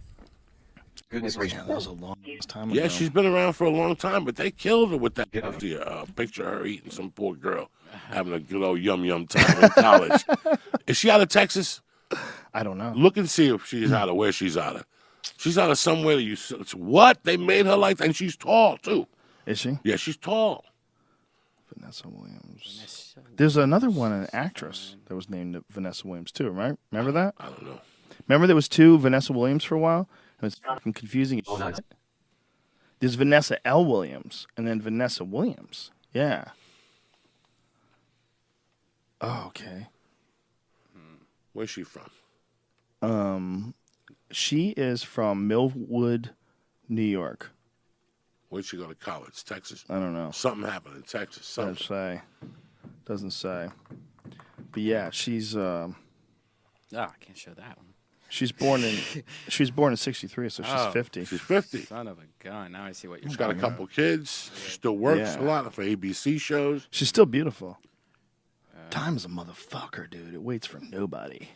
Goodness gracious. That was a long time ago. Yeah, she's been around for a long time, but they killed her with that picture of her eating some poor girl, having a good old yum time in college. Is she out of Texas? I don't know. Look and see if she's out of where she's out of. She's out of somewhere that you. What? They made her like that, and she's tall too. Is she? Yeah, she's tall. Vanessa Williams. There's another one, an actress that was named Vanessa Williams too, right? Remember that? I don't know. Remember there was two Vanessa Williams for a while? It was fucking confusing. Nice. There's Vanessa L. Williams and then Vanessa Williams. Yeah. Oh, okay. Where's she from? She is from Millwood, New York. Where'd she go to college? Texas? I don't know. Something happened in Texas. Doesn't Something. say. Doesn't say. But yeah, she's Oh, I can't show that one. she was born in 63, so she's Oh. 50. She's 50. Son of a gun. Now I see what you're She's got a talking couple kids. She still works Yeah. a lot for ABC shows. She's still beautiful. Time is a motherfucker, dude. It waits for nobody.